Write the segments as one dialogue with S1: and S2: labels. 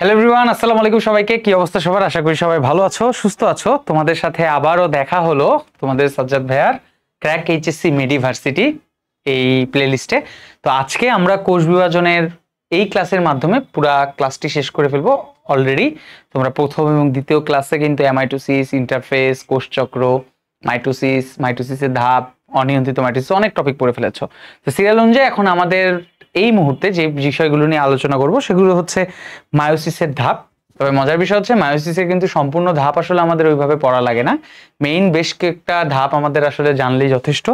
S1: Hello everyone, আসসালামু আলাইকুম সবাইকে। কি অবস্থা সবার? আশা করি সবাই ভালো আছো, সুস্থ আছো। তোমাদের সাথে আবারও দেখা হলো তোমাদের সাজ্জাদ ভাইয়ার ক্র্যাক এইচএসসি মেডিভার্সিটি এই প্লেলিস্টে। তো আজকে আমরা কোষ বিভাজনের এই ক্লাসের মাধ্যমে পুরা ক্লাসটি শেষ করে ফেলবো। অলরেডি তোমরা প্রথম এবং দ্বিতীয় ক্লাসে কিন্তু অ্যামাইটোসিস, ইন্টারফেস, কোষচক্র, মাইটোসিসের ধাপ, অনিয়ন্ত্রিত মাইটোসিস অনেক টপিক পড়ে ফেলেছো। তো সিরিয়াল অনুযায়ী এখন আমাদের এই মুহূর্তে যে বিষয়গুলো নিয়ে আলোচনা করব সেগুলো হচ্ছে মায়োসিসের ধাপ। তবে মজার বিষয় হচ্ছে মায়োসিসের কিন্তু সম্পূর্ণ ধাপ আসলে আমাদের ওইভাবে পড়া লাগে না। মেইন বেশ কয়েকটা ধাপ আমাদের আসলে জানলেই যথেষ্ট।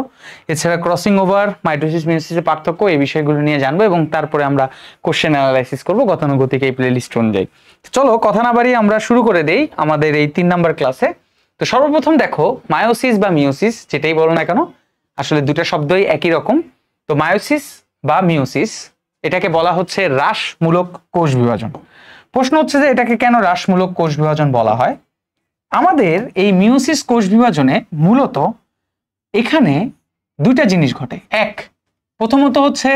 S1: এছাড়া ক্রসিং ওভার, মাইটোসিস মিয়োসিসের পার্থক্য, এই বিষয়গুলো নিয়ে জানবো এবং তারপরে আমরা কোশ্চেন অ্যানালাইসিস করবো গতানুগতিক এই প্লেলিস্ট অনুযায়ী। চলো কথা না বাড়িয়ে আমরা শুরু করে দেই আমাদের এই 3 নাম্বার ক্লাসে। তো সর্বপ্রথম দেখো, মায়োসিস বা মিয়োসিস যেটাই বলো না কেন, আসলে দুটা শব্দই একই রকম। তো মায়োসিস বা মিয়োসিস এটাকে বলা হচ্ছে হ্রাসমূলক কোষ বিভাজন। প্রশ্ন হচ্ছে যে এটাকে কেন হ্রাসমূলক কোষ বিভাজন বলা হয়? আমাদের এই মিয়োসিস কোষ বিভাজনে মূলত এখানে দুইটা জিনিস ঘটে। এক, প্রথমত হচ্ছে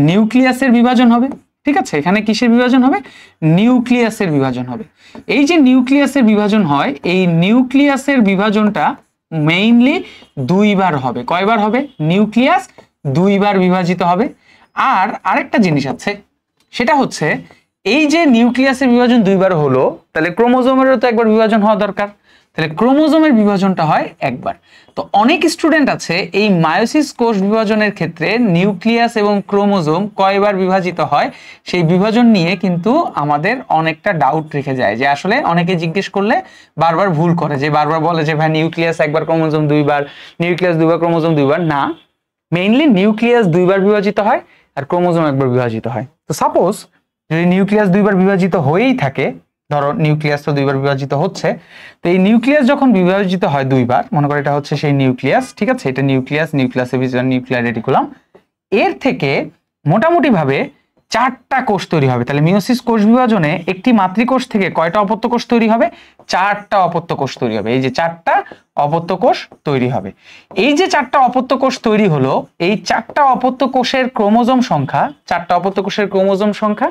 S1: নিউক্লিয়াসের বিভাজন হবে। ঠিক আছে, এখানে কিসের বিভাজন হবে? নিউক্লিয়াসের বিভাজন হবে। এই যে নিউক্লিয়াসের বিভাজন হয়, এই নিউক্লিয়াসের বিভাজনটা মেইনলি দুইবার হবে। কয়বার হবে? নিউক্লিয়াস দুইবার বিভাজিত হবে। আর আরেকটা জিনিস আছে, সেটা হচ্ছে এই যে নিউক্লিয়াসের বিভাজন দুইবার হলো, তাহলে ক্রোমোজোমেরও তো একবার বিভাজন হওয়া দরকার। তাহলে ক্রোমোজোমের বিভাজনটা হয় একবার। তো অনেক স্টুডেন্ট আছে এই মায়োসিস কোষ বিভাজনের ক্ষেত্রে নিউক্লিয়াস এবং ক্রোমোজোম কয়বার বিভাজিত হয় সেই বিভাজন নিয়ে কিন্তু আমাদের অনেকটা ডাউট রেখে যায়, যে আসলে অনেকে জিজ্ঞেস করলে বারবার ভুল করে, যে বারবার বলে যে ভাই নিউক্লিয়াস একবার ক্রোমোজোম দুইবার, নিউক্লিয়াস দুইবার ক্রোমোজোম দুইবার। না, মেইনলি নিউক্লিয়াস দুইবার বিভাজিত হয় আর ক্রোমোজোম একবার বিভাজিত হয়। তো সাপোজ যদি নিউক্লিয়াস দুইবার বিভাজিত হয়েই থাকে, ধরো নিউক্লিয়াস তো দুইবার বিভাজিত হচ্ছে, তো এই নিউক্লিয়াস যখন বিভাজিত হয় দুইবার, মনে করো এটা হচ্ছে সেই নিউক্লিয়াস, ঠিক আছে, এটা নিউক্লিয়াসের ভিতরে নিউক্লিয়ার রেটিকুলাম, এর থেকে মোটামুটি ভাবে 4টা কোষ তৈরি হবে। তাহলে মিয়োসিস কোষ বিভাজনে একটি মাতৃকোষ থেকে কয়টা অপত্য কোষ তৈরি হবে? 4টা অপত্য কোষ তৈরি হবে। এই যে 4টা অপত্য কোষ তৈরি হবে। এই যে 4টা অপত্য কোষ তৈরি হলো, এই 4টা অপত্য কোষের ক্রোমোজোম সংখ্যা, 4টা অপত্য কোষের ক্রোমোজোম সংখ্যা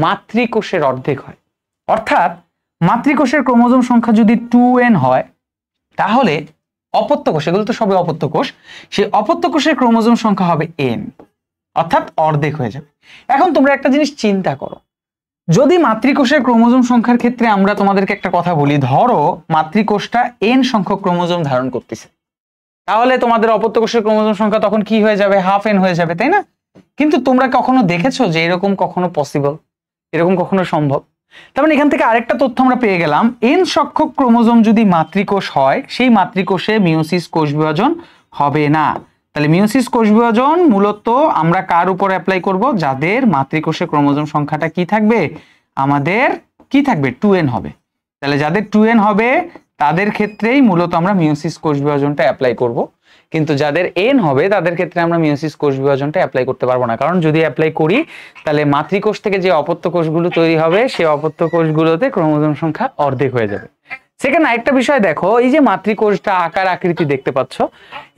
S1: মাতৃকোষের অর্ধেক হয়। অর্থাৎ মাতৃকোষের ক্রোমোজোম সংখ্যা যদি 2n হয়, তাহলে অপত্য কোষ, এগুলো তো সবই অপত্য কোষ, সেই অপত্য কোষের ক্রোমোজোম সংখ্যা হবে n, অর্থাৎ অর্ধেক হয়ে যাবে। এখন তোমরা একটা জিনিস চিন্তা করো, যদি মাতৃকোষের ক্রোমোজোম সংখ্যার ক্ষেত্রে আমরা তোমাদেরকে একটা কথা বলি, ধরো মাতৃকোষটা n সংখ্যক ক্রোমোজোম ধারণ করতেছে, তাহলে তোমাদের অপত্য কোষের ক্রোমোজোম সংখ্যা তখন কি হয়ে যাবে? হাফ n হয়ে যাবে, তাই না? কিন্তু তোমরা কখনো দেখেছো যে এরকম কখনো পসিবল, এরকম কখনো সম্ভব? তার মানে এখান থেকে আরেকটা তথ্য আমরা পেয়ে গেলাম, n সংখ্যক ক্রোমোজোম যদি মাতৃকোষ হয়, সেই মাতৃকোষে মিয়োসিস কোষ বিভাজন হবে না। তাহলে মিয়োসিস কোষ বিভাজন মূলত আমরা কার উপর অ্যাপ্লাই করব? যাদের মাতৃকোষে ক্রোমোজোম সংখ্যাটা কি থাকবে? আমাদের কি থাকবে? 2n হবে। তাহলে যাদের 2n হবে তাদের ক্ষেত্রেই মূলত আমরা মিয়োসিস কোষ বিভাজনটা অ্যাপ্লাই করব। কিন্তু যাদের n হবে তাদের ক্ষেত্রে আমরা মিয়োসিস কোষ বিভাজনটা অ্যাপ্লাই করতে পারবো না, কারণ যদি অ্যাপ্লাই করি তাহলে মাতৃকোষ থেকে যে অপত্য কোষগুলো তৈরি হবে সেই অপত্য কোষগুলোতে ক্রোমোজোম সংখ্যা অর্ধেক হয়ে যাবে। সেখানে আরেকটা বিষয় দেখো, এই যে মাতৃকোষটা আকার আকৃতি দেখতে পাচ্ছ,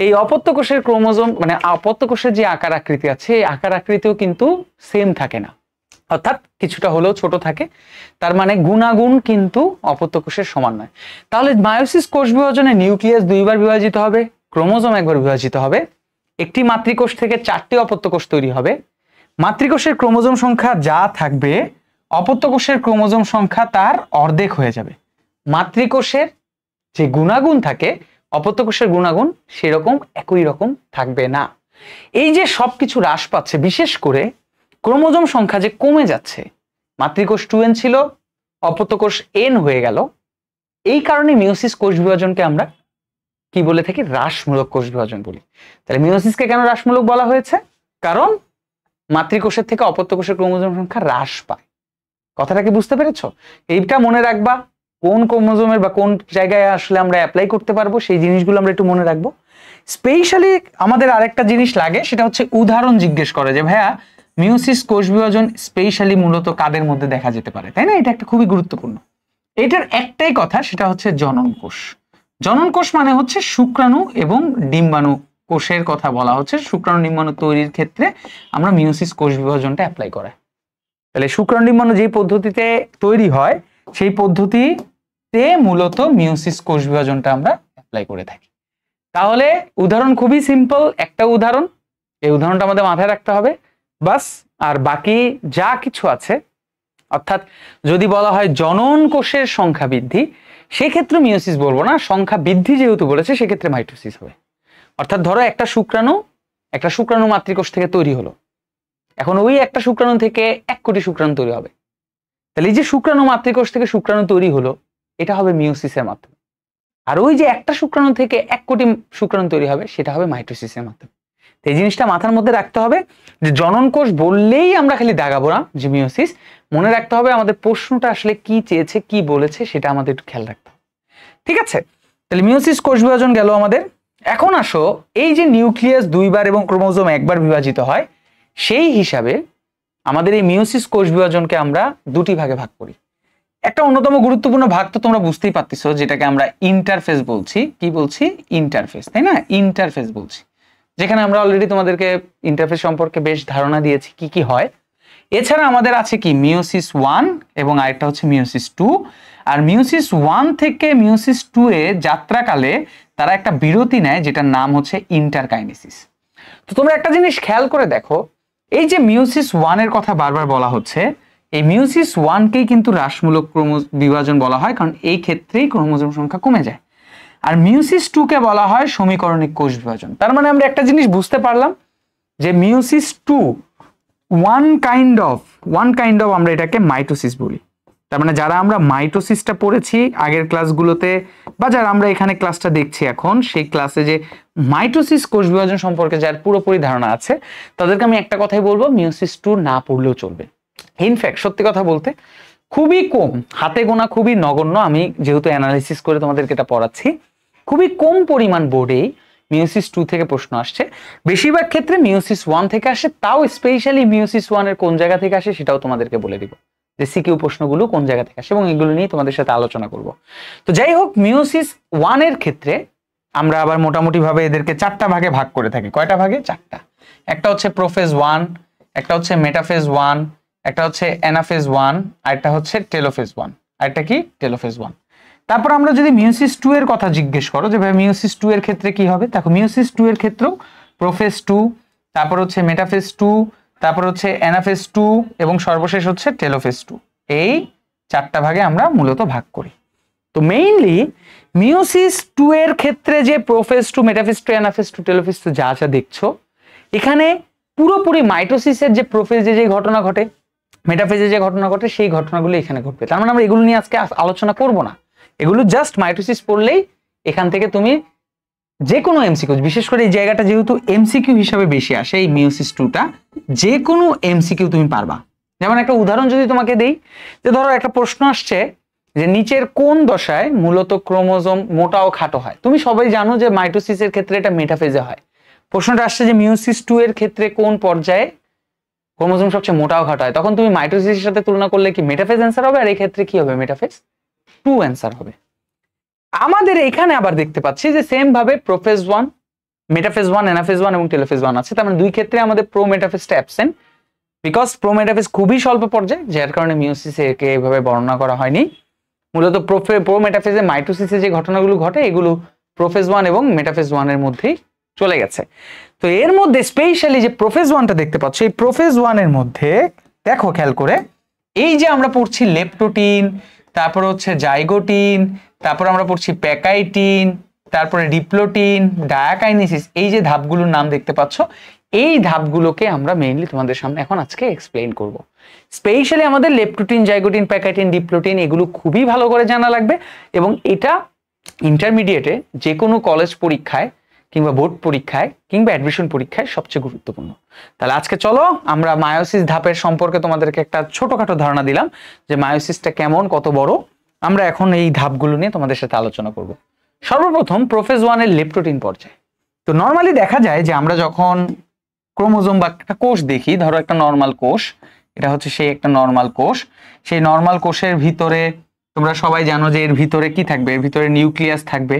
S1: এই অপত্য কোষের ক্রোমোজোম মানে অপত্য কোষের যে আকার আকৃতি আছে, এই আকার আকৃতিও কিন্তু সেম থাকে না, অর্থাৎ কিছুটা হলেও ছোট থাকে। তার মানে গুণাগুণ কিন্তু অপত্য কোষের সমান নয়। তাহলে মায়োসিস কোষ বিভাজনে নিউক্লিয়াস দুইবার বিভাজিত হবে, ক্রোমোজোম একবার বিভাজিত হবে, একটি মাতৃকোষ থেকে 4টি অপত্য কোষ তৈরি হবে। মাতৃকোষের ক্রোমোজোম সংখ্যা যা থাকবে, অপত্য কোষের ক্রোমোজোম সংখ্যা তার অর্ধেক হয়ে যাবে। মাতৃকোষের যে গুণাগুণ থাকে, অপত্য কোষের গুণাগুণ সেরকম একই রকম থাকবে না। এই যে সবকিছু হ্রাস পাচ্ছে, বিশেষ করে ক্রোমোজোম সংখ্যা যে কমে যাচ্ছে, মাতৃকোষ 2n ছিল, অপত্য কোষ n হয়ে গেল, এই কারণে মিয়োসিস কোষ বিভাজনকে আমরা কি বলে থাকি? হ্রাসমূলক কোষ বিভাজন বলি। তাহলে মিয়োসিসকে কেন হ্রাসমূলক বলা হয়েছে? কারণ মাতৃকোষের থেকে অপত্য কোষের ক্রোমোজোম সংখ্যা হ্রাস পায়। কথাটা কি বুঝতে পেরেছো? এইটা মনে রাখবা, কোন ক্রোমোজোমের বা কোন জায়গায় আসলে আমরা অ্যাপ্লাই করতে পারবো সেই জিনিসগুলো আমরা একটু মনে রাখবো। স্পেশালি আমাদের আরেকটা জিনিস লাগে, সেটা হচ্ছে উদাহরণ জিজ্ঞেস করে যে ভাইয়া মিয়োসিস কোষ বিভাজন স্পেশালি মূলত কাদের মধ্যে দেখা যেতে পারে, তাই না? এটা একটা খুবই গুরুত্বপূর্ণ। এটার একটাই কথা, সেটা হচ্ছে জনন কোষ। জনন কোষ মানে হচ্ছে শুক্রাণু এবং ডিম্বাণু কোষের কথা বলা হচ্ছে। শুক্রাণু ডিম্বাণু তৈরির ক্ষেত্রে আমরা মিয়োসিস কোষ বিভাজনটা অ্যাপ্লাই করাই। তাহলে শুক্রাণু ডিম্বাণু যে পদ্ধতিতে তৈরি হয় সেই পদ্ধতিতে মূলত মিওসিস কোষ বিভাজনটা আমরা অ্যাপ্লাই করে থাকি। তাহলে উদাহরণ খুবই সিম্পল, একটা উদাহরণ, এই উদাহরণটা আমাদের মাথায় রাখতে হবে বাস। আর বাকি যা কিছু আছে, অর্থাৎ যদি বলা হয় জনন কোষের সংখ্যা বৃদ্ধি, সেক্ষেত্রে মিওসিস বলবো না, সংখ্যা বৃদ্ধি যেহেতু বলেছে সেক্ষেত্রে মাইটোসিস হবে। অর্থাৎ ধরো একটা শুক্রাণু মাতৃকোষ থেকে তৈরি হলো, এখন ওই একটা শুক্রাণু থেকে 1 কোটি শুক্রাণু তৈরি হবে। তাহলে এই যে শুক্রাণু মাতৃকোষ থেকে শুক্রাণু তৈরি হলো, এটা হবে মিওসিসের মাধ্যমে। আর ওই যে একটা শুক্রাণু থেকে 1 কোটি শুক্রাণু তৈরি হবে, সেটা হবে মাইটোসিসের মাধ্যমে। এই জিনিসটা মাথার মধ্যে রাখতে হবে যে জনন কোষ বললেই আমরা খালি দাগাবো না যে মিওসিস, মনে রাখতে হবে আমাদের প্রশ্নটা আসলে কি চেয়েছে, কি বলেছে, সেটা আমাদের একটু খেয়াল রাখতে হবে। ঠিক আছে, তাহলে মিওসিস কোষ বিভাজন গেল আমাদের। এখন আসো, এই যে নিউক্লিয়াস 2 বার এবং ক্রোমোজোম 1 বার বিভাজিত হয়, সেই হিসাবে আমাদের এই মিওসিস কোষ বিভাজনকে আমরা 2টি ভাগে ভাগ করি। একটা অন্যতম গুরুত্বপূর্ণ ভাগ তো তোমরা বুঝতেই পারতেছো, যেটাকে আমরা ইন্টারফেস বলছি। কি বলছি? ইন্টারফেস, তাই না? ইন্টারফেস বলছি, যেখানে আমরা অলরেডি তোমাদেরকে ইন্টারফেস সম্পর্কে বেশ ধারণা দিয়েছি কি কি হয়। এছাড়া আমাদের আছে কি মিওসিস 1 এবং আরেকটা হচ্ছে মিওসিস 2। আর মিওসিস 1 থেকে মিওসিস 2 এ যাত্রাকালে তারা একটা বিরতি নেয়, যেটার নাম হচ্ছে ইন্টারকাইনেসিস। তো তোমরা একটা জিনিস খেয়াল করে দেখো, এই যে মিওসিস 1 এর কথা বারবার বলা হচ্ছে, এই মিওসিস 1 কেই কিন্তু হ্রাসমূলক বিভাজন বলা হয়, কারণ এই ক্ষেত্রেই ক্রোমোজোম সংখ্যা কমে যায়। আর মিওসিস 2 কে বলা হয় সমীকরণিক কোষ বিভাজন। তার মানে আমরা একটা জিনিস বুঝতে পারলাম যে মিওসিস 2 ওয়ান কাইন্ড অফ আমরা এটাকে মাইটোসিস বলি। তার মানে যারা আমরা মাইটোসিসটা পড়েছি আগের ক্লাসগুলোতে, বা যারা আমরা এখানে ক্লাসটা দেখছি এখন, সেই ক্লাসে যে মাইটোসিস কোষ বিভাজন সম্পর্কে যার পুরোপুরি ধারণা আছে, তাদেরকে আমি একটা কথাই বলবো, মিওসিস 2 না পড়লেও চলবে। ইনফ্যাক্ট সত্যি কথা বলতে খুবই কম, হাতে গোনা, খুবই নগণ্য, আমি যেহেতু অ্যানালাইসিস করে তোমাদেরকে এটা পড়াচ্ছি, খুবই কম পরিমাণ বোর্ডেই মিওসিস 2 থেকে প্রশ্ন আসছে। বেশিরভাগ ক্ষেত্রে মিওসিস 1 থেকে আসে, তাও স্পেশালি মিওসিস 1 এর কোন জায়গা থেকে আসে সেটাও তোমাদেরকে বলে দিব, যে সিকিউ প্রশ্নগুলো কোন জায়গা থেকে আসে, এবং এগুলো নিয়ে তোমাদের সাথে আলোচনা করব। তো যাই হোক, মিওসিস 1 এর ক্ষেত্রে আমরা আবার মোটামুটি ভাবে এদেরকে 4টা ভাগে ভাগ করে থাকি। কয়টা ভাগে? 4টা। একটা হচ্ছে প্রোফেজ 1, একটা হচ্ছে মেটাফেজ 1, একটা হচ্ছে অ্যানাফেজ 1, আর একটা হচ্ছে টেলোফেজ 1। আরেকটা কি? টেলোফেজ 1। তারপর আমরা যদি মিওসিস 2 এর কথা জিজ্ঞেস করো যে ভাই মিওসিস 2 এর ক্ষেত্রে কি হবে, দেখো মিওসিস 2 এর ক্ষেত্রেও প্রোফেজ 2, তারপর হচ্ছে মেটাফেজ 2, তারপর হচ্ছে অ্যানাফেজ 2 এবং সর্বশেষ হচ্ছে টেলোফেজ 2। এই 4টা ভাগে আমরা মূলত ভাগ করি। তো মেইনলি মিওসিস 2 এর ক্ষেত্রে যে প্রোফেজ 2, মেটাফেজ 2, অ্যানাফেজ 2, টেলোফেজ 2 যা যা দেখছো, এখানে পুরোপুরি মাইটোসিসের যে প্রোফেজে যে ঘটনা ঘটে, মেটাফেজে যে ঘটনা ঘটে, সেই ঘটনাগুলো এখানে ঘটবে। তার মানে আমরা এগুলো নিয়ে আজকে আলোচনা করব না, এগুলো জাস্ট মাইটোসিস পড়লেই এখান থেকে তুমি যে কোনো এমসিকিউ, বিশেষ করে এই জায়গাটা যেহেতু এমসিকিউ হিসাবে বেশি আসে, এই মিওসিস 2টা যে কোনো এমসিকিউ তুমি পারবা। যেমন একটা উদাহরণ যদি তোমাকে দেই, যে ধরো একটা প্রশ্ন আসছে যে নিচের কোন দশায় মূলত ক্রোমোজোম মোটা ও খাটো হয়। তুমি সবাই জানো যে মাইটোসিসের ক্ষেত্রে এটা মেটাফেজে হয়। প্রশ্নটা আসছে যে মিওসিস 2 এর ক্ষেত্রে কোন পর্যায়ে ক্রোমোজোম সবচেয়ে মোটা ও খাটো হয়, তখন তুমি মাইটোসিসের সাথে তুলনা করলে কি মেটাফেজ অ্যান্সার হবে, আর এই ক্ষেত্রে কি হবে? মেটাফেজ 2 অ্যান্সার হবে। আমাদের এখানে আবার দেখতে পাচ্ছি যে সেম ভাবে প্রোফেজ 1, মেটাফেজ 1, অ্যানাফেজ 1 এবং টেলোফেজ 1 আছে। তার মানে দুই ক্ষেত্রে আমাদের প্রো মেটাফেজটা অ্যাবসেন্ট, বিকজ প্রো মেটাফেজ খুবই স্বল্প পর্যায়ে, যার কারণে মিওসিসে একে এইভাবে বর্ণনা করা হয়নি। মূলত প্রো মেটাফেজে মাইটোসিসে যে ঘটনাগুলো ঘটে, এগুলো প্রোফেজ 1 এবং মেটাফেজ 1 এর মধ্যেই চলে গেছে। তো এর মধ্যে স্পেশালি যে প্রোফেজ 1টা দেখতে পাচ্ছ, এই প্রোফেজ 1 এর মধ্যে দেখো খেয়াল করে, এই যে আমরা পড়ছি লেপটোটিন, তারপর হচ্ছে জাইগোটিন, তারপর আমরা পড়ছি প্যাকাইটিন, তারপরে ডিপ্লোটিন, ডায়াকাইনেসিস, এই যে ধাপগুলোর নাম দেখতে পাচ্ছ, এই ধাপগুলোকে আমরা মেইনলি তোমাদের সামনে এখন আজকে এক্সপ্লেইন করব। স্পেশালি আমাদের লেপটোটিন, জাইগোটিন, প্যাকাইটিন, ডিপ্লোটিন এগুলো খুবই ভালো করে জানা লাগবে, এবং এটা ইন্টারমিডিয়েটে যে কোনো কলেজ পরীক্ষায় কিংবা বোর্ড পরীক্ষায় কিংবা অ্যাডমিশন পরীক্ষায় সবচেয়ে গুরুত্বপূর্ণ। তাহলে আজকে চলো আমরা মায়োসিস ধাপের সম্পর্কে তোমাদেরকে একটা ছোটখাটো ধারণা দিলাম যে মায়োসিসটা কেমন, কত বড়। আমরা এখন এই ধাপগুলো নিয়ে তোমাদের সাথে আলোচনা করব। সর্বপ্রথম প্রোফেজ 1 এর লেপটোটিন পর্যায়ে। তো নর্মালি দেখা যায় যে আমরা যখন ক্রোমোজোম বা একটা কোষ দেখি, ধরো একটা নর্মাল কোষ, এটা হচ্ছে সেই একটা নর্মাল কোষ, সেই নর্মাল কোষের ভিতরে তোমরা সবাই জানো যে এর ভিতরে কি থাকবে, এর ভিতরে নিউক্লিয়াস থাকবে।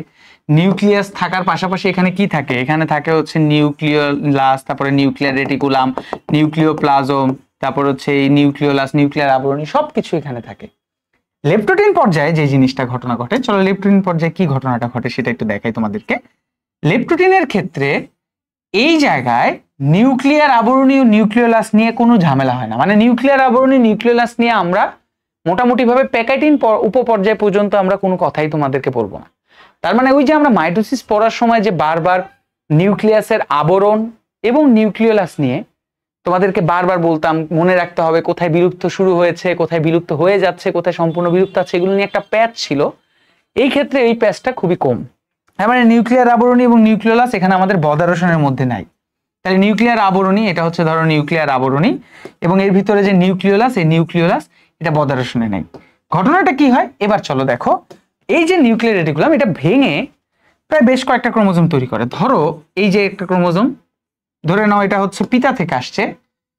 S1: নিউক্লিয়াস থাকার পাশাপাশি এখানে কি থাকে, এখানে থাকে হচ্ছে নিউক্লিয়াস, তারপরে নিউক্লিয়ার রেটিকুলাম, নিউক্লিওপ্লাজম, তারপর হচ্ছে এই নিউক্লিওলাস, নিউক্লিয়ার আবরণী সবকিছু এখানে থাকে। লেপ্টোটিন পর্যায়ে যে জিনিসটা ঘটনা ঘটে, চলো লেপ্টোটিন পর্যায়ে কি ঘটনাটা ঘটে সেটা একটু দেখাই তোমাদেরকে। লেপ্টোটিনের ক্ষেত্রে এই জায়গায় নিউক্লিয়ার আবরণী ও নিউক্লিওলাস নিয়ে কোনো ঝামেলা হয় না। মানে নিউক্লিয়ার আবরণী নিউক্লিওলাস নিয়ে আমরা মোটামুটি ভাবে প্যাকাইটিন উপপর্যায় পর্যন্ত আমরা কোনো কথাই তোমাদেরকে বলবো না। তার মানে ওই যে আমরা মাইটোসিস পড়ার সময় যে বারবার নিউক্লিয়াসের আবরণ এবং নিউক্লিওলাস নিয়ে তোমাদেরকে বারবার বলতাম, মনে রাখতে হবে কোথায় বিলুপ্ত শুরু হয়েছে, কোথায় বিলুপ্ত হয়ে যাচ্ছে, কোথায় সম্পূর্ণ বিলুপ্ত আছে, এগুলো নিয়ে একটা প্যাচ ছিল। এই ক্ষেত্রে এই প্যাচটা খুবই কম। মানে নিউক্লিয়ার আবরণী এবং নিউক্লিওলাস এখানে আমাদের বদারসনের মধ্যে নাই। তাহলে নিউক্লিয়ার আবরণী এটা হচ্ছে ধরো নিউক্লিয়ার আবরণী, এবং এর ভিতরে যে নিউক্লিওলাস, এই নিউক্লিওলাস এটা বদারসনে নাই। ঘটনাটা কি হয় এবার চলো দেখো। এই যে নিউক্লিয়ার রেটিকুলাম এটা ভেঙে প্রায় বেশ কয়েকটা ক্রোমোজোম তৈরি করে। ধরো এই যে একটা ক্রোমোজোম, ধরে নাও এটা হচ্ছে পিতা থেকে আসছে,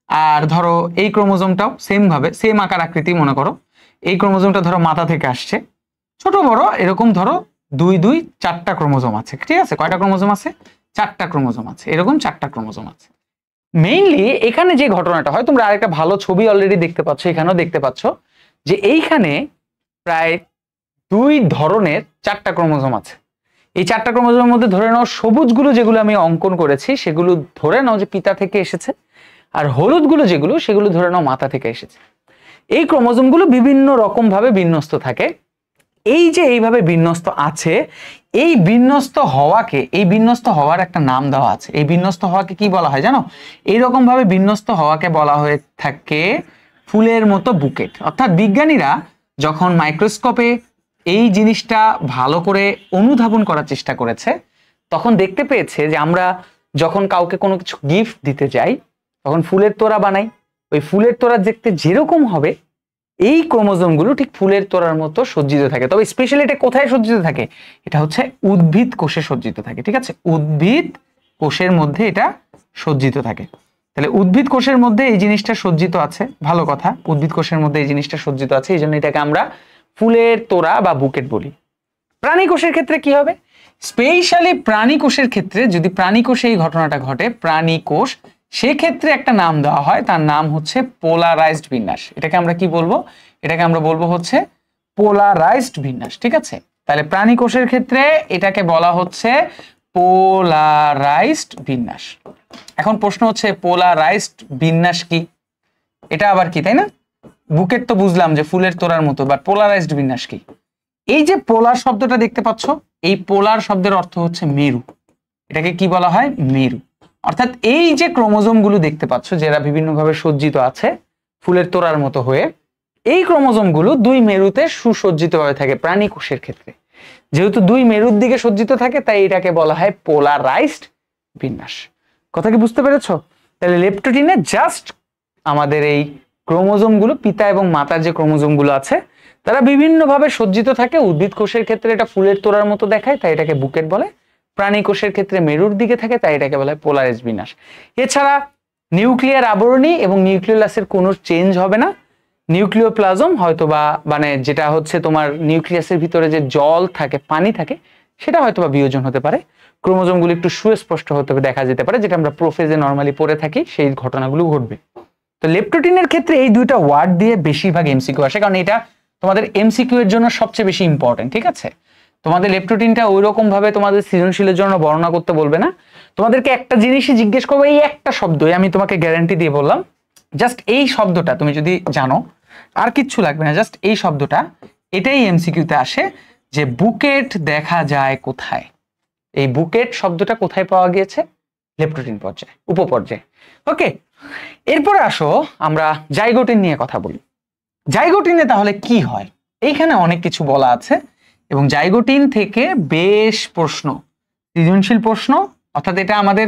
S1: আর ধরো এই ক্রোমোজোমটাও সেম ভাবে সেম আকার আকৃতি মনে করো, এই ক্রোমোজোমটা ধরো মাথা থেকে আসছে, ছোট বড় এরকম ধরো 4টা ক্রোমোজোম আছে। ঠিক আছে, কয়টা ক্রোমোজোম আছে? 4টা ক্রোমোজোম আছে, এরকম 4টা ক্রোমোজোম আছে। মেইনলি এখানে যে ঘটনাটা হয়, তোমরা আরেকটা ভালো ছবি অলরেডি দেখতে পাচ্ছ, এখানেও দেখতে পাচ্ছ যে এইখানে প্রায় 2 ধরনের 4টা ক্রোমোজোম আছে। এই 4টা ক্রোমোজোমের মধ্যে ধরে নাও সবুজগুলো যেগুলো আমি অঙ্কন করেছি সেগুলো ধরে নাও যে পিতা থেকে এসেছে, আর হলুদগুলো যেগুলো সেগুলো ধরে নাও মাথা থেকে এসেছে। এই ক্রোমোজোমগুলো বিভিন্ন রকম ভাবে বিন্যস্ত থাকে। এই যে এইভাবে বিন্যস্ত আছে, এই বিন্যস্ত হওয়াকে, এই বিন্যস্ত হওয়ার একটা নাম দেওয়া আছে। এই বিন্যস্ত হওয়াকে কি বলা হয় জানো? এইরকম ভাবে বিন্যস্ত হওয়াকে বলা হয়ে থাকে ফুলের মতো বুকেট। অর্থাৎ বিজ্ঞানীরা যখন মাইক্রোস্কোপে এই জিনিসটা ভালো করে অনুধাবন করার চেষ্টা করেছে, তখন দেখতে পেয়েছে যে আমরা যখন কাউকে কোনো কিছু গিফট দিতে যাই তখন ফুলের তোড়া বানাই। ওই ফুলের তোড়া দেখতে যেরকম হবে এই ক্রোমোজোমগুলো ঠিক ফুলের তোড়ার মতো সজ্জিত থাকে। তবে স্পেশালি এটা কোথায় সজ্জিত থাকে? এটা হচ্ছে উদ্ভিদ কোষে সজ্জিত থাকে। ঠিক আছে, উদ্ভিদ কোষের মধ্যে এটা সজ্জিত থাকে। তাহলে উদ্ভিদ কোষের মধ্যে এই জিনিসটা সজ্জিত আছে, ভালো কথা, উদ্ভিদ কোষের মধ্যে এই জিনিসটা সজ্জিত আছে, এই জন্য এটাকে আমরা ফুলের তোড়া বা বুকেট বলি। প্রাণী কোষের ক্ষেত্রে কি হবে? স্পেশালি প্রাণী কোষের ক্ষেত্রে যদি প্রাণী কোষে এই ঘটনাটা ঘটে, প্রাণী কোষ, সেক্ষেত্রে একটা নাম দেওয়া হয়, তার নাম হচ্ছে পোলারাইজড বিন্যাস। এটাকে আমরা কি বলবো? এটাকে আমরা বলবো হচ্ছে পোলারাইজড বিন্যাস। ঠিক আছে, তাহলে প্রাণী কোষের ক্ষেত্রে এটাকে বলা হচ্ছে পোলারাইজড বিন্যাস। এখন প্রশ্ন হচ্ছে পোলারাইজড বিন্যাস কি? এটা আবার কি, তাই না? বুকেট তো বুঝলাম যে ফুলের তোড়ার মতো, বাট পোলারাইজড বিন্যাস কি? এই যে পোলার শব্দটা দেখতে পাচ্ছ, এই পোলার শব্দের অর্থ হচ্ছে মেরু। এটাকে কি বলা হয়? মেরু। অর্থাৎ এই যে ক্রোমোজোম গুলো দেখতে পাচ্ছ যারা বিভিন্নভাবে সজ্জিত আছে ফুলের তোড়ার মতো হয়ে, এই ক্রোমোজোম গুলো 2 মেরুতে সুসজ্জিত হয়ে থাকে প্রাণী কোষের ক্ষেত্রে। যেহেতু 2 মেরুর দিকে সজ্জিত থাকে তাই এটাকে বলা হয় পোলারাইজড বিন্যাস। কথা কি বুঝতে পেরেছো? তাহলে লেপ্টোটিনে জাস্ট আমাদের এই ক্রোমোজোম গুলো, পিতা এবং মাতার যে ক্রোমোজোম গুলো আছে, তারা বিভিন্নভাবে সজ্জিত থাকে। উদ্ভিদ কোষের ক্ষেত্রে এটা ফুলের তোড়ার মতো দেখায় তাই এটাকে বুকেট বলে, প্রাণী কোষের ক্ষেত্রে মেরুর দিকে থাকে তাই এটাকে বলা হয় পোলারাইজড বিন্যাস। এছাড়া নিউক্লিয়ার আবরণী এবং নিউক্লিওলাসের কোনো চেঞ্জ হবে না। নিউক্লিওপ্লাজম হয়তোবা মানে যেটা হচ্ছে তোমার নিউক্লিয়াসের ভিতরে যে জল থাকে, পানি থাকে, সেটা হয়তোবা বিয়োজন হতে পারে। ক্রোমোজোমগুলো একটু সুস্পষ্ট হতে দেখা যেতে পারে, যেটা আমরা প্রোফেজে নরমালি পড়ে থাকি, সেই ঘটনাগুলো ঘটবে। তো লেপ্টোটিনের ক্ষেত্রে এই 2টা ওয়ার্ড দিয়ে বেশিরভাগ এমসিকিউ আসে, কারণ এটা তোমাদের এমসিকিউ এর জন্য সবচেয়ে বেশি ইম্পর্টেন্ট। ঠিক আছে, তোমাদের লেপ্টোটিনটা ওই রকম ভাবে তোমাদের সৃজনশীলের জন্য বর্ণনা করতে বলবে না, তোমাদেরকে একটা জিনিসই জিজ্ঞেস করবে, এই একটা শব্দই আমি তোমাকে গ্যারান্টি দিয়ে বললাম, জাস্ট এই শব্দটা তুমি যদি জানো, আর কিচ্ছু লাগবে না, জাস্ট এই শব্দটা, এটাই এমসিকিউতে আসে যে বুকেট দেখা যায় কোথায়। এই বুকেট শব্দটা কোথায় পাওয়া গিয়েছে? লেপ্টোটিন পর্যায়ে, উপপর্যায়ে। ওকে, এরপরে আসো আমরা জাইগোটিন নিয়ে কথা বলি। জাইগোটিনে তাহলে কি হয়? এইখানে অনেক কিছু বলা আছে এবং জাইগোটিন থেকে বেশ প্রশ্ন, সৃজনশীল প্রশ্ন, অর্থাৎ এটা আমাদের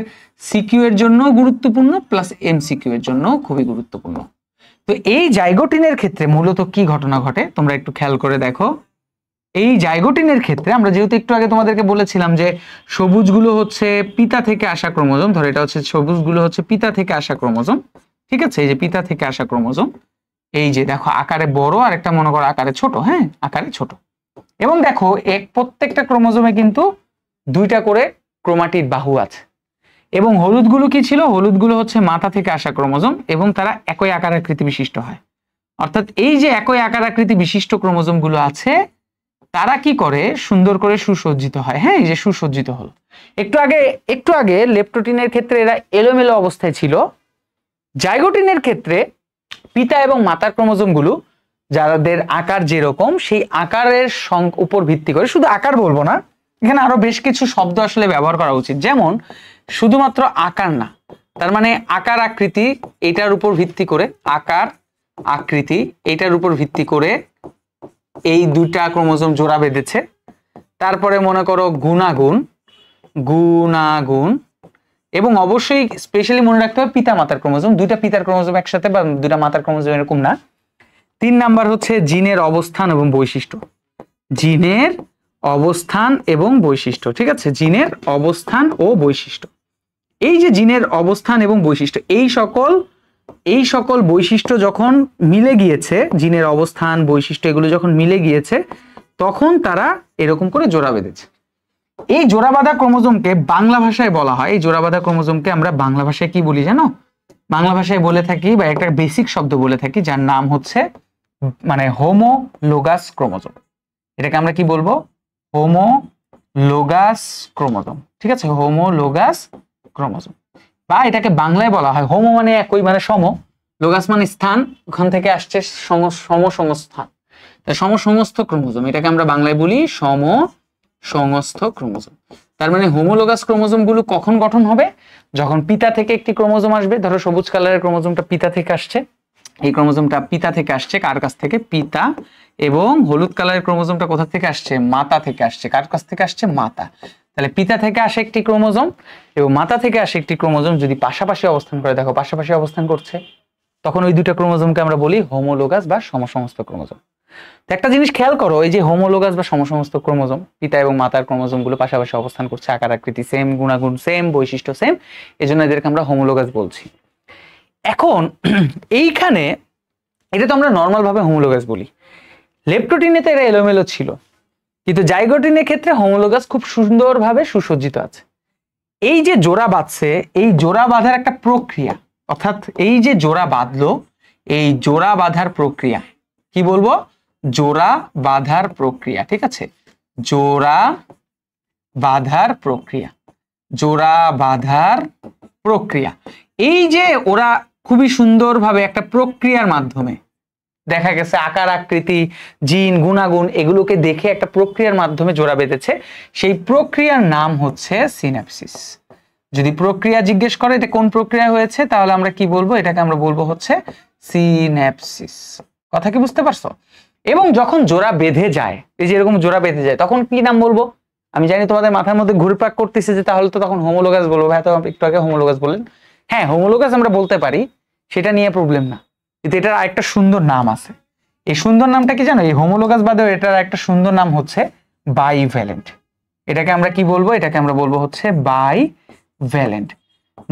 S1: সিকিউ এর জন্য গুরুত্বপূর্ণ প্লাস এমসিকিউ এর জন্য খুবই গুরুত্বপূর্ণ। তো এই জাইগোটিনের ক্ষেত্রে মূলত কি ঘটনা ঘটে তোমরা একটু খেয়াল করে দেখো। এই জাইগোটিনের ক্ষেত্রে আমরা যেহেতু একটু আগে তোমাদেরকে বলেছিলাম যে সবুজগুলো হচ্ছে পিতা থেকে আসা ক্রোমোজোম, ধরো এটা হচ্ছে সবুজগুলো হচ্ছে পিতা থেকে আসা ক্রোমোজোম। ঠিক আছে, এই যে পিতা থেকে আসা ক্রোমোজোম, এই যে দেখো আকারে বড় আর একটা মনে করো আকারে ছোট। হ্যাঁ, আকারে ছোট। এবং দেখো প্রত্যেকটা ক্রোমোজোমে কিন্তু 2টা করে ক্রোমাটিড বাহু আছে। এবং হলুদগুলো কি ছিল? হলুদগুলো হচ্ছে মাথা থেকে আসা ক্রোমোজোম এবং তারা একই আকার আকৃতি বিশিষ্ট হয়। অর্থাৎ এই যে একই আকার আকৃতি বিশিষ্ট ক্রোমোজোম গুলো আছে তারা কি করে? সুন্দর করে সুসজ্জিত হয়। হ্যাঁ, এই যে সুসজ্জিত হলো। একটু আগে লেপ্টোটিনের ক্ষেত্রে এরা এলোমেলো অবস্থায় ছিল। জাইগোটিনের ক্ষেত্রে পিতা এবং মাতার ক্রোমোজোম গুলো যাদের আকার যেরকম সেই আকারের উপর ভিত্তি করে, শুধু আকার বলবো না, এখানে আরো বেশ কিছু শব্দ আসলে ব্যবহার করা উচিত। যেমন শুধুমাত্র আকার না, তার মানে আকার আকৃতি এটার উপর ভিত্তি করে, আকার আকৃতি এটার উপর ভিত্তি করে এই দুটা ক্রোমোজোম জোড়া বেঁধেছে। তারপরে মনে করো গুণাগুণ, এবং অবশ্যই স্পেশালি মনে রাখতে হবে পিতা মাতার ক্রোমোজোম, দুইটা পিতার ক্রোমোজোম একসাথে বা দুইটা মাতার ক্রোমোজোম এরকম না। 3 নাম্বার হচ্ছে জিনের অবস্থান এবং বৈশিষ্ট্য। জিনের অবস্থান এবং বৈশিষ্ট্য, ঠিক আছে, জিনের অবস্থান ও বৈশিষ্ট্য। এই যে জিনের অবস্থান এবং বৈশিষ্ট্য, এই সকল বৈশিষ্ট্য যখন মিলে গিয়েছে, জিনের অবস্থান বৈশিষ্ট্য এগুলো যখন মিলে গিয়েছে, তখন তারা এরকম করে জোড়া বেঁধেছে। এই জোড়া বাঁধা ক্রোমোজোমকে বাংলা ভাষায় বলা হয়, এই জোড়া বাঁধা ক্রোমোজোমকে আমরা বাংলা ভাষায় কি বলি জানো? বাংলা ভাষায় বলে থাকি, বা একটা বেসিক শব্দ বলে থাকি যার নাম হচ্ছে মানে হোমোলোগাস ক্রোমোজোম। এটাকে আমরা কি বলবো? হোমোলোগাস ক্রোমোজোম, ঠিক আছে, হোমোলোগাস ক্রোমোজোম। বা এটাকে বাংলায় বলা হয় হোমো মানে একই, মানে সম, লোগাস মানে স্থান, ওখান থেকে আসছে সমসংস্থান, সমসমস্ত ক্রোমোজোম, এটাকে আমরা বাংলায় বলি সমসমস্ত ক্রোমোজোম। তার মানে হোমোলোগাস ক্রোমোজোম গুলো কখন গঠন হবে? যখন পিতা থেকে একটি ক্রোমোজোম আসবে। ধরো সবুজ কালারের ক্রোমোজোমটা পিতা থেকে আসছে, এই ক্রোমোজোমটা পিতা থেকে আসছে, কার কাছ থেকে? পিতা। এবং হলুদ কালারের ক্রোমোজোমটা কোথা থেকে আসছে? মাতা থেকে আসছে, কার কাছ থেকে আসছে? মাতা। তাহলে পিতা থেকে আসে একটি ক্রোমোজোম এবং মাতা থেকে আসে একটি ক্রোমোজোম যদি পাশাপাশি অবস্থান করে, দেখো পাশাপাশি অবস্থান করছে, তখন ওই দুটো ক্রোমোজোমকে আমরা বলি হোমোলোগাস বা সমসমস্ত ক্রোমোজোম। তো একটা জিনিস খেয়াল করো, এই যে হোমোলোগাস বা সমসমস্ত ক্রোমোজোম, পিতা এবং মাতার ক্রোমোজোম গুলো পাশাপাশি অবস্থান করছে, আকার আকৃতি সেম, গুণাগুণ সেম, বৈশিষ্ট্য সেম, এজন্য এদেরকে আমরা হোমোলোগাস বলছি। এখন এইখানে এটা তো আমরা নর্মাল ভাবে হোমোলোগাস বলি, লেপ্টোটিনে তো এরা এলোমেলো ছিল, কিন্তু জাইগোটিনের ক্ষেত্রে হোমোলোগাস খুব সুন্দরভাবে সুসজ্জিত আছে। এই যে জোড়া বাঁধছে, এই জোড়া বাঁধার একটা প্রক্রিয়া, অর্থাৎ এই যে জোড়া বাঁধলো, এই জোড়া বাঁধার প্রক্রিয়া কি বলবো? জোড়া বাঁধার প্রক্রিয়া, ঠিক আছে, জোড়া বাঁধার প্রক্রিয়া, জোড়া বাঁধার প্রক্রিয়া। এই যে ওরা খুবই সুন্দরভাবে একটা প্রক্রিয়ার মাধ্যমে, দেখা গেছে আকার আকৃতি, জিন, গুণাগুণ এগুলোকে দেখে একটা প্রক্রিয়ার মাধ্যমে জোড়া বেঁধেছে, সেই প্রক্রিয়ার নাম হচ্ছে সিন্যাপসিস। যদি প্রক্রিয়া জিজ্ঞেস করে এটা কোন প্রক্রিয়া হয়েছে, তাহলে আমরা কি বলবো? এটাকে আমরা বলবো হচ্ছে সিন্যাপসিস। কথা কি বুঝতে পারছো? এবং যখন জোড়া বেঁধে যায়, এই যে এরকম জোড়া বেঁধে যায়, তখন কি নাম বলবো? আমি জানি তোমাদের মাথার মধ্যে ঘুরপাক করতেছে যে তাহলে তো তখন হোমোলোগাস বলবো। ভাই তো একটু আগে হোমোলোগাস বললেন, হ্যাঁ হোমোলোগাস আমরা বলতে পারি, সেটা নিয়ে প্রবলেম না, কিন্তু এটার আরেকটা সুন্দর নাম আছে। এই সুন্দর নামটা কি জানো? এই হোমোলোগাস বাদেও এটার একটা সুন্দর নাম হচ্ছে বাইভ্যালেন্ট। এটাকে আমরা কি বলবো? এটাকে আমরা বলবো হচ্ছে বাইভ্যালেন্ট।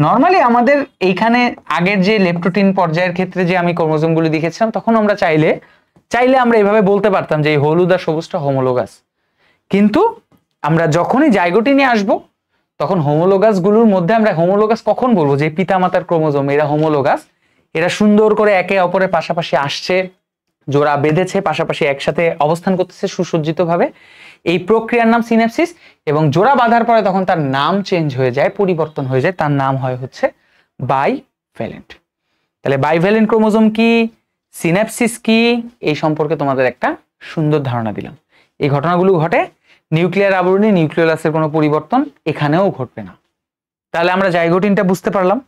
S1: নর্মালি আমাদের এইখানে আগের যে লেপ্টোটিন পর্যায়ের ক্ষেত্রে যে আমি ক্রোমোজোমগুলো দেখেছিলাম, তখন আমরা চাইলে আমরা এইভাবে বলতে পারতাম যে এই হলুদ আর সবুজটা হোমোলোগাস, কিন্তু আমরা যখনই জাইগোটিনে আসবো তখন হোমোলোগাস গুলোর মধ্যে আমরা হোমোলোগাস কখন বলবো? যে পিতামাতার ক্রোমোজোম এরা হোমোলোগাস, এরা সুন্দর করে একে অপরের পাশাপাশি আসছে, জোড়া বেঁধেছে, পাশাপাশি একসাথে অবস্থান করতেছে সুসজ্জিত ভাবে, এই প্রক্রিয়ার নাম সিন্যাপসিস। এবং জোড়া বাঁধার পরে তখন তার নাম চেঞ্জ হয়ে যায়, পরিবর্তন হয়ে যায়, তার নাম হয় হচ্ছে বাইভ্যালেন্ট। তাহলে বাইভ্যালেন্ট ক্রোমোজোম কি, সিন্যাপসিস কি, এই সম্পর্কে তোমাদের একটা সুন্দর ধারণা দিলাম। এই ঘটনাগুলো ঘটে নিউক্লিয়ার আবরণী, নিউক্লিওলাসের কোনো পরিবর্তন এখানেও ঘটবে না। তাহলে আমরা জাইগোটিনটা বুঝতে পারলাম।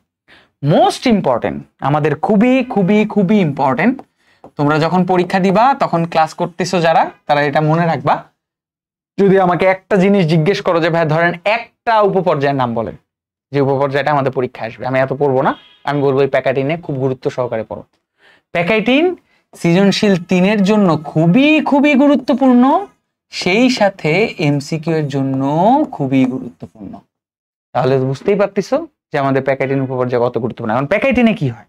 S1: মোস্ট ইম্পর্টেন্ট, আমাদের খুবই খুবই খুবই ইম্পর্টেন্ট, তোমরা যখন পরীক্ষা দিবা তখন ক্লাস করতেছো যারা, তারা এটা মনে রাখবা। যদি আমাকে একটা জিনিস জিজ্ঞেস করো যে ভাই ধরেন একটা উপপর্যায়ের নাম বলেন, যে উপপর্যায়টা আমাদের পরীক্ষা আসবে, আমি এত পড়বো না, আমি বলবো এই প্যাকাটিনে খুব গুরুত্ব সহকারে পড়ো। প্যাকাইটিন সৃজনশীল 3-এর জন্য খুবই খুবই গুরুত্বপূর্ণ, সেই সাথে এমসিকিউ এর জন্য খুবই গুরুত্বপূর্ণ। তাহলে বুঝতেই পারতেছো যে আমাদের প্যাকাইটিন উপপর্যায় কত গুরুত্বপূর্ণ। এখন প্যাকাইটিনে কি হয়,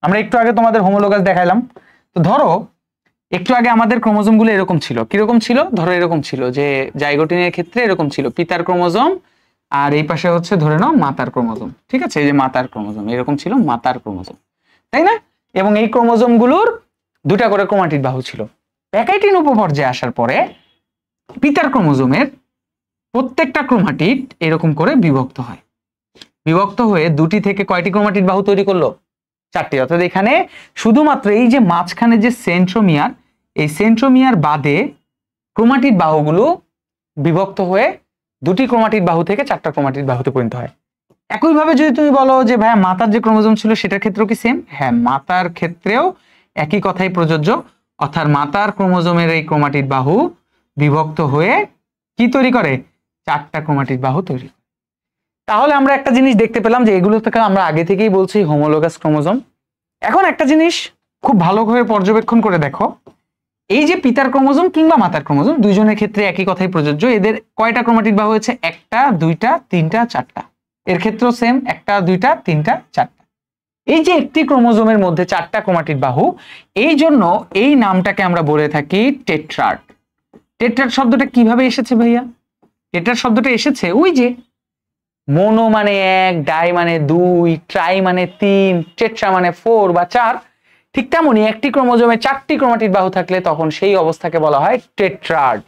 S1: আমরা একটু আগে তোমাদের হোমোলোগাস দেখাইলাম। তো ধরো একটু আগে আমাদের ক্রোমোজোম গুলো এরকম ছিল, কিরকম ছিল? ধরো এরকম ছিল, যে জাইগোটিনের ক্ষেত্রে এরকম ছিল, পিতার ক্রোমোজোম, আর এই পাশে হচ্ছে ধরে নাও মাতার ক্রোমোজোম, ঠিক আছে, এই যে মাতার ক্রোমোজোম এরকম ছিল মাতার ক্রোমোজোম, তাই না? এবং এই ক্রোমোজোম গুলোর দুটা করে ক্রোমাটিড বাহু ছিল। প্যাকাইটিন উপপর্যায়ে আসার পরে পিতার ক্রোমোজোমের প্রত্যেকটা ক্রোমাটিড এরকম করে বিভক্ত হয়, বিভক্ত হয়ে দুটি থেকে কয়টি ক্রোমাটিড বাহু তৈরি করলো? 4টি। অর্থাৎ এখানে শুধুমাত্র এই যে মাঝখানে যে সেন্ট্রোমিয়ার, এই সেন্ট্রোমিয়ার বাদে ক্রোমাটিড বাহুগুলো বিভক্ত হয়ে দুটি ক্রোমাটিড বাহু থেকে 4টা ক্রোমাটিড বাহুতে পরিণত হয়। একইভাবে যদি তুমি বলো যে ভাইয়া মাতার যে ক্রোমোজোম ছিল সেটার ক্ষেত্রেও কি সেম? হ্যাঁ, মাতার ক্ষেত্রেও একই কথাই প্রযোজ্য। অর্থাৎ মাতার ক্রোমোজোমের এই ক্রোমাটিড বাহু বিভক্ত হয়ে কি তৈরি করে? 4টা ক্রোমাটিড বাহু তৈরি। তাহলে আমরা একটা জিনিস দেখতে পেলাম যে এগুলো থেকে আমরা আগে থেকেই বলছি হোমোলোগাস ক্রোমোজোম। এখন একটা জিনিস খুব ভালো করে পর্যবেক্ষণ করে দেখো, এই যে পিতার ক্রোমোজোম কিংবা মাতার ক্রোমোজোম দুইজনের ক্ষেত্রে একই কথাই প্রযোজ্য। এদের কয়টা ক্রোমাটিড বাহু হয়েছে? 1টা 2টা 3টা 4টা। এর ক্ষেত্রেও সেম, 1টা 2টা 3টা 4টা। এই যে একটি ক্রোমোজোমের মধ্যে 4টা ক্রোমাটিড বাহু, এই জন্য এই নামটাকে আমরা বলে থাকি টেট্রাড। টেট্রাড শব্দটা কিভাবে এসেছে ভাইয়া? টেট্রাড শব্দটা এসেছে ওই যে মোনো মানে 1, ডাই মানে 2, ট্রাই মানে 3, টেট্রা মানে 4 বা 4। ঠিক তেমনি একটি ক্রোমোজোমে 4টি ক্রোমাটিড বাহু থাকলে তখন সেই অবস্থাকে বলা হয় টেট্রাড।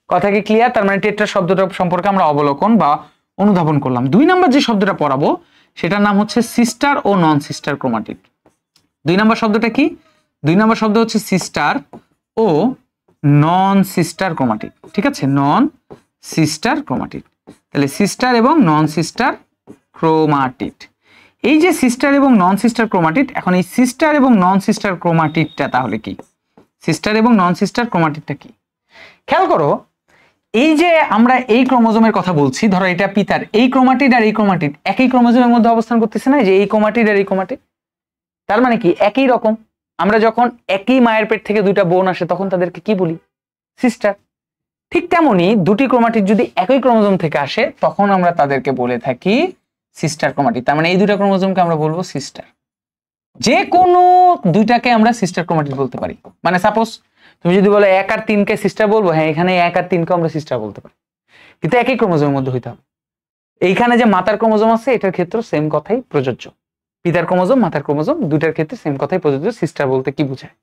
S1: কথা কি ক্লিয়ার? তার মানে টেট্রাড শব্দটা সম্পর্কে আমরা অবলোকন বা অনুধাবন করলাম। 2 নম্বর যে শব্দটা পড়াবো সেটার নাম হচ্ছে সিস্টার ও নন সিস্টার ক্রোমাটিড। 2 নম্বর শব্দটা কি? 2 নম্বর শব্দ হচ্ছে সিস্টার ও নন সিস্টার ক্রোমাটিড। ঠিক আছে, নন সিস্টার ক্রোমাটিড। তাহলে সিস্টার এবং নন সিস্টার ক্রোমাটিড, এই যে সিস্টার এবং নন সিস্টার ক্রোমাটিড, এখন এই সিস্টার এবং নন সিস্টার ক্রোমাটিডটা তাহলে কি? সিস্টার এবং নন সিস্টার ক্রোমাটিডটা কি? খেয়াল করো, এই যে আমরা এই ক্রোমোজোমের কথা বলছি, ধরো এটা পিতার, এই ক্রোমাটিড আর এই ক্রোমাটিড একই ক্রোমোজোমের মধ্যে অবস্থান করতেছে না, যে এই ক্রোমাটিড আর এই ক্রোমাটিড। তার মানে কি একই রকম। আমরা যখন একই মায়ের পেট থেকে দুইটা বোন আসে তখন তাদেরকে কি বলি? সিস্টার। ঠিক তেমনি দুটি ক্রোমাটিড যদি একই ক্রোমোজোম থেকে আসে তখন আমরা তাদেরকে বলে থাকি সিস্টার ক্রোমাটিড। তার মানে এই দুটো ক্রোমোজোমকে আমরা বলবো সিস্টার। যে কোনো দুইটাকে আমরা সিস্টার ক্রোমাটিড বলতে পারি। মানে সাপোজ তুমি যদি বলো 1 আর 3 কে সিস্টার বলবো, হ্যাঁ এখানে 1 আর 3 কে আমরা সিস্টার বলতে পারি, কিন্তু একই ক্রোমোজোমের মধ্যে হইতে হবে। এইখানে যে মাতার ক্রোমোজোম আছে এটার ক্ষেত্রে সেম কথাই প্রযোজ্য। পিতার ক্রোমোজোম মাতার ক্রোমোজোম দুইটার ক্ষেত্রে সেম কথাই প্রযোজ্য। সিস্টার বলতে কি বোঝায়?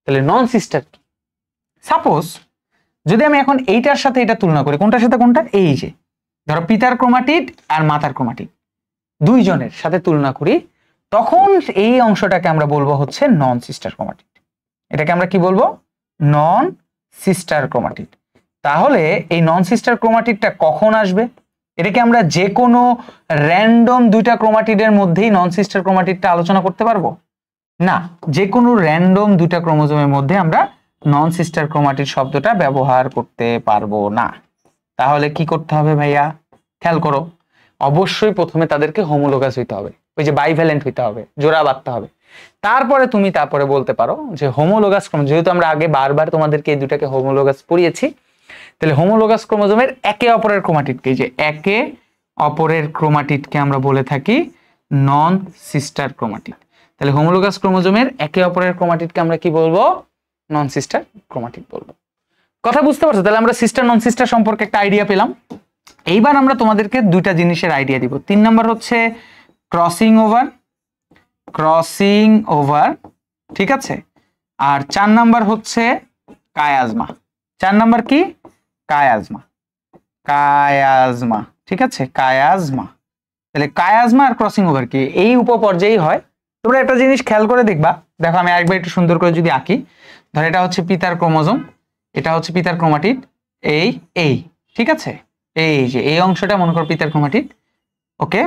S1: তাহলে নন সিস্টার কি? সাপোজ যদি আমি এখন এইটার সাথে এটা তুলনা করি, কোনটার সাথে কোনটা, এই যে ধরো পিতার ক্রোমাটিড আর মাতার ক্রোমাটিড দুইজনের সাথে তুলনা করি, তখন এই অংশটাকে আমরা বলবো হচ্ছে নন সিস্টার ক্রোমাটিড। এটাকে আমরা কি বলবো? নন সিস্টার ক্রোমাটিড। তাহলে এই নন সিস্টার ক্রোমাটিডটা কখন আসবে? এটাকে আমরা যে কোনো র্যান্ডম দুইটা ক্রোমাটিডের মধ্যেই নন সিস্টার ক্রোমাটিডটা আলোচনা করতে পারবো না। যে কোনো র্যান্ডম দুইটা ক্রোমোজোমের মধ্যে আমরা নন সিস্টার ক্রোমাটিড শব্দটা ব্যবহার করতে পারবো না। তাহলে কি করতে হবে ভাইয়া? খেয়াল করো, অবশ্যই প্রথমে তাদেরকে হোমোলোগাস হইতে হবে, ওই যে বাইভ্যালেন্ট হইতে হবে, জোড়া বাঁধতে হবে। তারপরে বলতে পারো যে হোমোলোগাস ক্রোমোজোম, যেহেতু আমরা আগে বারবার তোমাদেরকে এই দুটাকে হোমোলোগাস পড়িয়েছি, তাহলে হোমোলোগাস ক্রোমোজোমের একে অপরের ক্রোমাটিডকে, যে একে অপরের ক্রোমাটিডকে আমরা বলে থাকি নন সিস্টার ক্রোমাটিড। তাহলে হোমোলোগাস ক্রোমোজোমের একে অপরের ক্রোমাটিডকে আমরা কি বলবো? নন সিস্টার ক্রোমাটিড বলবো। কথা বুঝতে পারছো? তাহলে আমরা সিস্টার নন সিস্টার সম্পর্কে একটা আইডিয়া পেলাম। এইবার আমরা তোমাদেরকে দুইটা জিনিসের আইডিয়া দিব। 3 নাম্বার হচ্ছে ক্রসিং ওভার, ক্রসিং ওভার, ঠিক আছে। আর 4 নাম্বার হচ্ছে কায়াজমা। 4 নাম্বার কি? কায়াজমা, কায়াজমা, ঠিক আছে, কায়াজমা। তাহলে কায়াজমা আর ক্রসিং ওভার কি? এই উপপর্যায়ই হয়। তোমরা একটা জিনিস খেয়াল করে দেখবা, দেখো আমি আরেকবার একটু সুন্দর করে যদি আঁকি, ধর এটা হচ্ছে পিতার ক্রোমোজোম, এটা হচ্ছে পিতার ক্রোমাটিড, এই ঠিক আছে, এই যে এই অংশটা মনে করো পিতার ক্রোমাটিড, ওকে।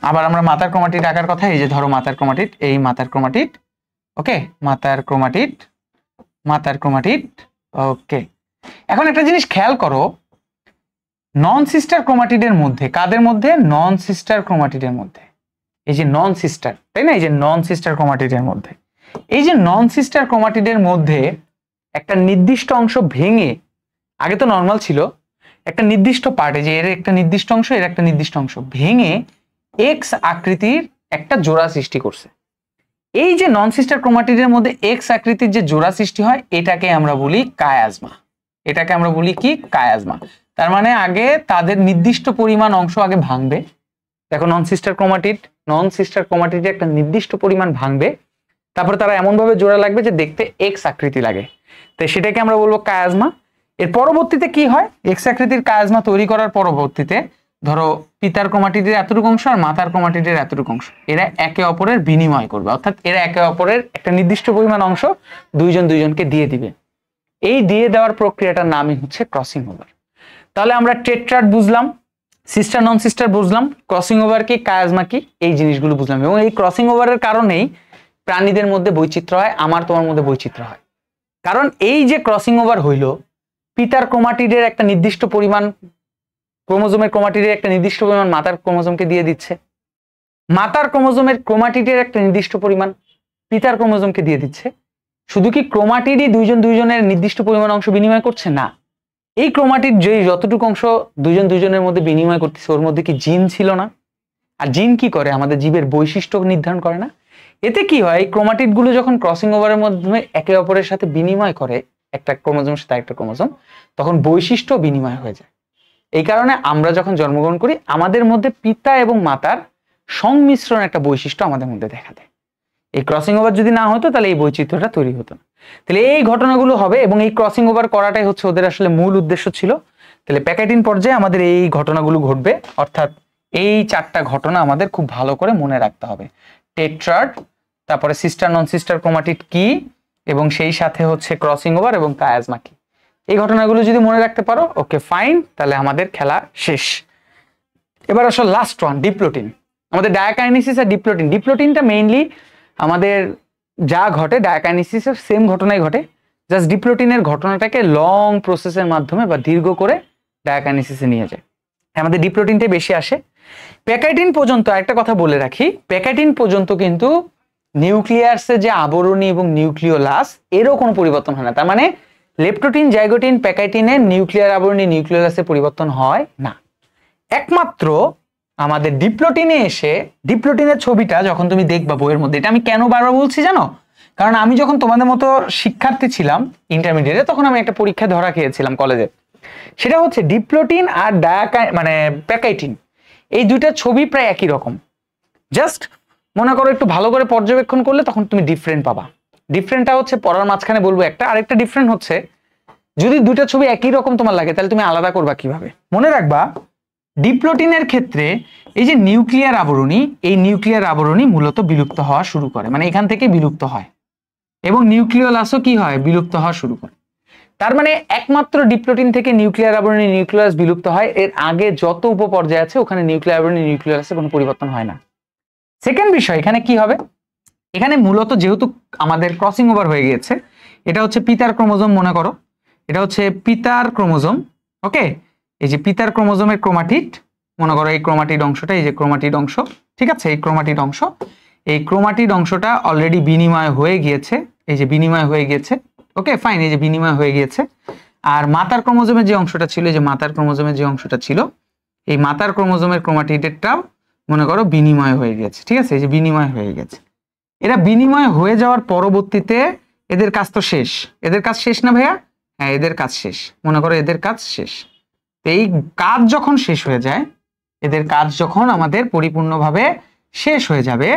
S1: আবার আমরা মাতার ক্রোমাটিড আঁকার কথা, এই যে ধরো মাতার ক্রোমাটিড, এই মাতার ক্রোমাটিড, ওকে, মাতার ক্রোমাটিড, মাতার ক্রোমাটিড, ওকে। এখন একটা জিনিস খেয়াল করো, নন সিস্টার ক্রোমাটিডের মধ্যে, কাদের মধ্যে? নন সিস্টার ক্রোমাটিডের মধ্যে, এই যে নন সিস্টার, তাই না, এই যে নন সিস্টার ক্রোমাটিডের মধ্যে, এই যে নন সিস্টার ক্রোমাটিডের মধ্যে একটা নির্দিষ্ট অংশ ভেঙে, আগে তো নর্মাল ছিল, একটা নির্দিষ্ট পার্টে, যে এর একটা নির্দিষ্ট অংশ, এর একটা নির্দিষ্ট অংশ ভেঙে এক্স আকৃতির একটা জোড়া সৃষ্টি করছে। এই যে নন সিস্টার ক্রোমাটিডের মধ্যে এক্স আকৃতির যে জোড়া সৃষ্টি হয়, এটাকে আমরা বলি কায়াজমা। এটাকে আমরা বলি কি? কায়াজমা। তার মানে আগে তাদের নির্দিষ্ট পরিমাণ অংশ আগে ভাঙবে। দেখো নন সিস্টার ক্রোমাটিডে একটা নির্দিষ্ট পরিমাণ ভাঙবে, তারপর তারা এমন ভাবে জোড়া লাগবে যে দেখতে এক্স আকৃতি লাগে, তো সেটাকে আমরা বলবো কায়াজমা। এর পরবর্তীতে কি হয়, এক্স আকৃতির কায়াজমা তৈরি করার পরবর্তীতে ধরো পিতার ক্রোমাটিডের এতটুকু অংশ আর মাতার ক্রোমাটিডের এতটুকু অংশ, এরা একে অপরের বিনিময় করবে, অর্থাৎ এরা একে অপরের একটা নির্দিষ্ট পরিমাণ অংশ দুইজনকে দিয়ে দিবে। এই দিয়ে দেওয়ার প্রক্রিয়াটার নামই হচ্ছে ক্রসিং ওভার। তাহলে আমরা টেট্রাড বুঝলাম, সিস্টার নন সিস্টার বুঝলাম, ক্রসিং ওভার কি, কায়াজমা কি, এই জিনিসগুলো বুঝলাম। এবং এই ক্রসিং ওভারের কারণেই প্রাণীদের মধ্যে বৈচিত্র্য হয়, আমার তোমার মধ্যে বৈচিত্র্য হয়। কারণ এই যে ক্রসিং ওভার হইল, পিতার ক্রোমাটিডের একটা নির্দিষ্ট পরিমাণ ক্রোমোজোমের ক্রোমাটিডের একটা নির্দিষ্ট পরিমাণ মাতার ক্রোমোজোমকে দিয়ে দিচ্ছে, মাতার ক্রোমোজোমের ক্রোমাটিডের একটা নির্দিষ্ট পরিমাণ পিতার ক্রোমোজোমকে দিয়ে দিচ্ছে। শুধু কি ক্রোমাটিডই দুইজনের নির্দিষ্ট পরিমাণ অংশ বিনিময় করছে? না, এই ক্রোমাটিড যে যতটুকু অংশ দুইজনের মধ্যে বিনিময় করতেছে, ওর মধ্যে কি জিন ছিল না? আর জিন কি করে, আমাদের জীবের বৈশিষ্ট্য নির্ধারণ করে না? এতে কি হয়, ক্রোমাটিড গুলো যখন ক্রসিং ওভারের মাধ্যমে একে অপরের সাথে বিনিময় করে, একটা ক্রোমোজোমের সাথে একটা ক্রোমোজোম, তখন বৈশিষ্ট্য বিনিময় হয়ে যায়। এই কারণে আমরা যখন জন্মগ্রহণ করি, আমাদের মধ্যে পিতা এবং মাতার সংমিশ্রণ একটা বৈশিষ্ট্য আমাদের মধ্যে দেখা দেয়। এই ক্রসিং ওভার যদি না হতো তাহলে এই বৈচিত্র্যটা তৈরি হতো না। তাহলে এই ঘটনাগুলো হবে, এবং এই ক্রসিং ওভার করাটাই হচ্ছে ওদের আসলে মূল উদ্দেশ্য ছিল। তাহলে প্যাকেটিন পর্যায়ে আমাদের এই ঘটনাগুলো ঘটবে, অর্থাৎ এই চারটা ঘটনা আমাদের খুব ভালো করে মনে রাখতে হবে। টেট্রাড, তারপরে সিস্টার নন সিস্টার ক্রোমাটিড কি, এবং সেই সাথে হচ্ছে ক্রসিং ওভার এবং কায়াজমা কি। এই ঘটনাগুলো যদি মনে রাখতে পারো, ওকে ফাইন, তাহলে আমাদের খেলা শেষ। এবার আসলে লাস্ট ওয়ান, ডিপ্লোটিন। আমাদের ডায়াকাইনেসিস আর ডিপ্লোটিন, ডিপ্লোটিনটা মেইনলি আমাদের যা ঘটে ডায়াকাইনেসিসের সেম ঘটনাই ঘটে, জাস্ট ডিপ্লোটিনের ঘটনাটাকে লং প্রসেসের মাধ্যমে বা দীর্ঘ করে ডায়াকাইনেসিসে নিয়ে যায়। আমাদের ডিপ্লোটিনটাই বেশি আসে। প্যাকাইটিন পর্যন্ত একটা কথা বলে রাখি, প্যাকাইটিন পর্যন্ত কিন্তু নিউক্লিয়াসের যে আবরণী এবং নিউক্লিওলাস এরও কোনো পরিবর্তন হয় না। তার মানে লেপ্টোটিন, জাইগোটিন, প্যাকাইটিনের নিউক্লিয়ার আবরণী নিউক্লিওলাসে পরিবর্তন হয় না। একমাত্র আমাদের ডিপ্লোটিনে এসে, ডিপ্লোটিনের ছবিটা যখন তুমি দেখবা বইয়ের মধ্যে, এটা আমি কেন বারবার বলছি জানো? কারণ আমি যখন তোমাদের মতো শিক্ষার্থী ছিলাম ইন্টারমিডিয়েটে, তখন আমি একটা পরীক্ষায় ধরা খেয়েছিলাম কলেজে। সেটা হচ্ছে ডিপ্লোটিন আর প্যাকাইটিন, এই দুইটা ছবি প্রায় একই রকম। জাস্ট মনে করো একটু ভালো করে পর্যবেক্ষণ করলে তখন তুমি ডিফারেন্ট পাবা। ডিফারেন্টটা হচ্ছে পড়ার মাঝখানে বলবো একটা, আরেকটা ডিফারেন্ট হচ্ছে যদি দুইটা ছবি একই রকম তোমার লাগে তাহলে তুমি আলাদা করবা কিভাবে? মনে রাখবা ডিপ্লোটিনের ক্ষেত্রে এই যে নিউক্লিয়ার আবরণী, এই নিউক্লিয়ার আবরণী মূলত বিলুপ্ত হওয়া শুরু করে, মানে এখান থেকে বিলুপ্ত হয়, এবং নিউক্লিওলাসও কি হয়, বিলুপ্ত হওয়া শুরু করে। তার মানে একমাত্র ডিপ্লোটিন থেকে নিউক্লিয়ার আবরণী নিউক্লিয়াস বিলুপ্ত হয়, এর আগে যত উপপর্যায় আছে ওখানে নিউক্লিয়ার আবরণী নিউক্লিয়াসে কোনো পরিবর্তন হয় না। সেকেন্ড বিষয়, এখানে কি হবে, এখানে মূলত যেহেতু আমাদের ক্রসিং ওভার হয়ে গিয়েছে, এটা হচ্ছে পিতার ক্রোমোজোম, মনে করো এটা হচ্ছে পিতার ক্রোমোজোম, ওকে, এই যে পিতার ক্রোমোজোমের ক্রোমাটিড, মনে করো এই ক্রোমাটিড অংশটা, এই যে ক্রোমাটিড অংশ, ঠিক আছে, এই ক্রোমাটিড অংশ, এই ক্রোমাটিড অংশটা অলরেডি বিনিময় হয়ে গিয়েছে, এই যে বিনিময় হয়ে গিয়েছে, ওকে ফাইন, এই যে বিনিময় হয়ে গিয়েছে। আর মাতার ক্রোমোজোমের যে অংশটা ছিল, এই যে মাতার ক্রোমোজোমের যে অংশটা ছিল, এই মাতার ক্রোমোজোমের ক্রোমাটিডেরটাও মনে করো বিনিময় হয়ে গেছে, ঠিক আছে, এই যে বিনিময় হয়ে গেছে। এরা বিনিময় হয়ে যাওয়ার পরবর্তীতে এদের কাজ তো শেষ, এদের কাজ শেষ না ভাইয়া? হ্যাঁ, এদের কাজ শেষ, মনে করো এদের কাজ শেষ। এই কাজ যখন শেষ হয়ে যায়, এদের কাজ যখন আমাদের পরিপূর্ণভাবে শেষ হয়ে যাবে,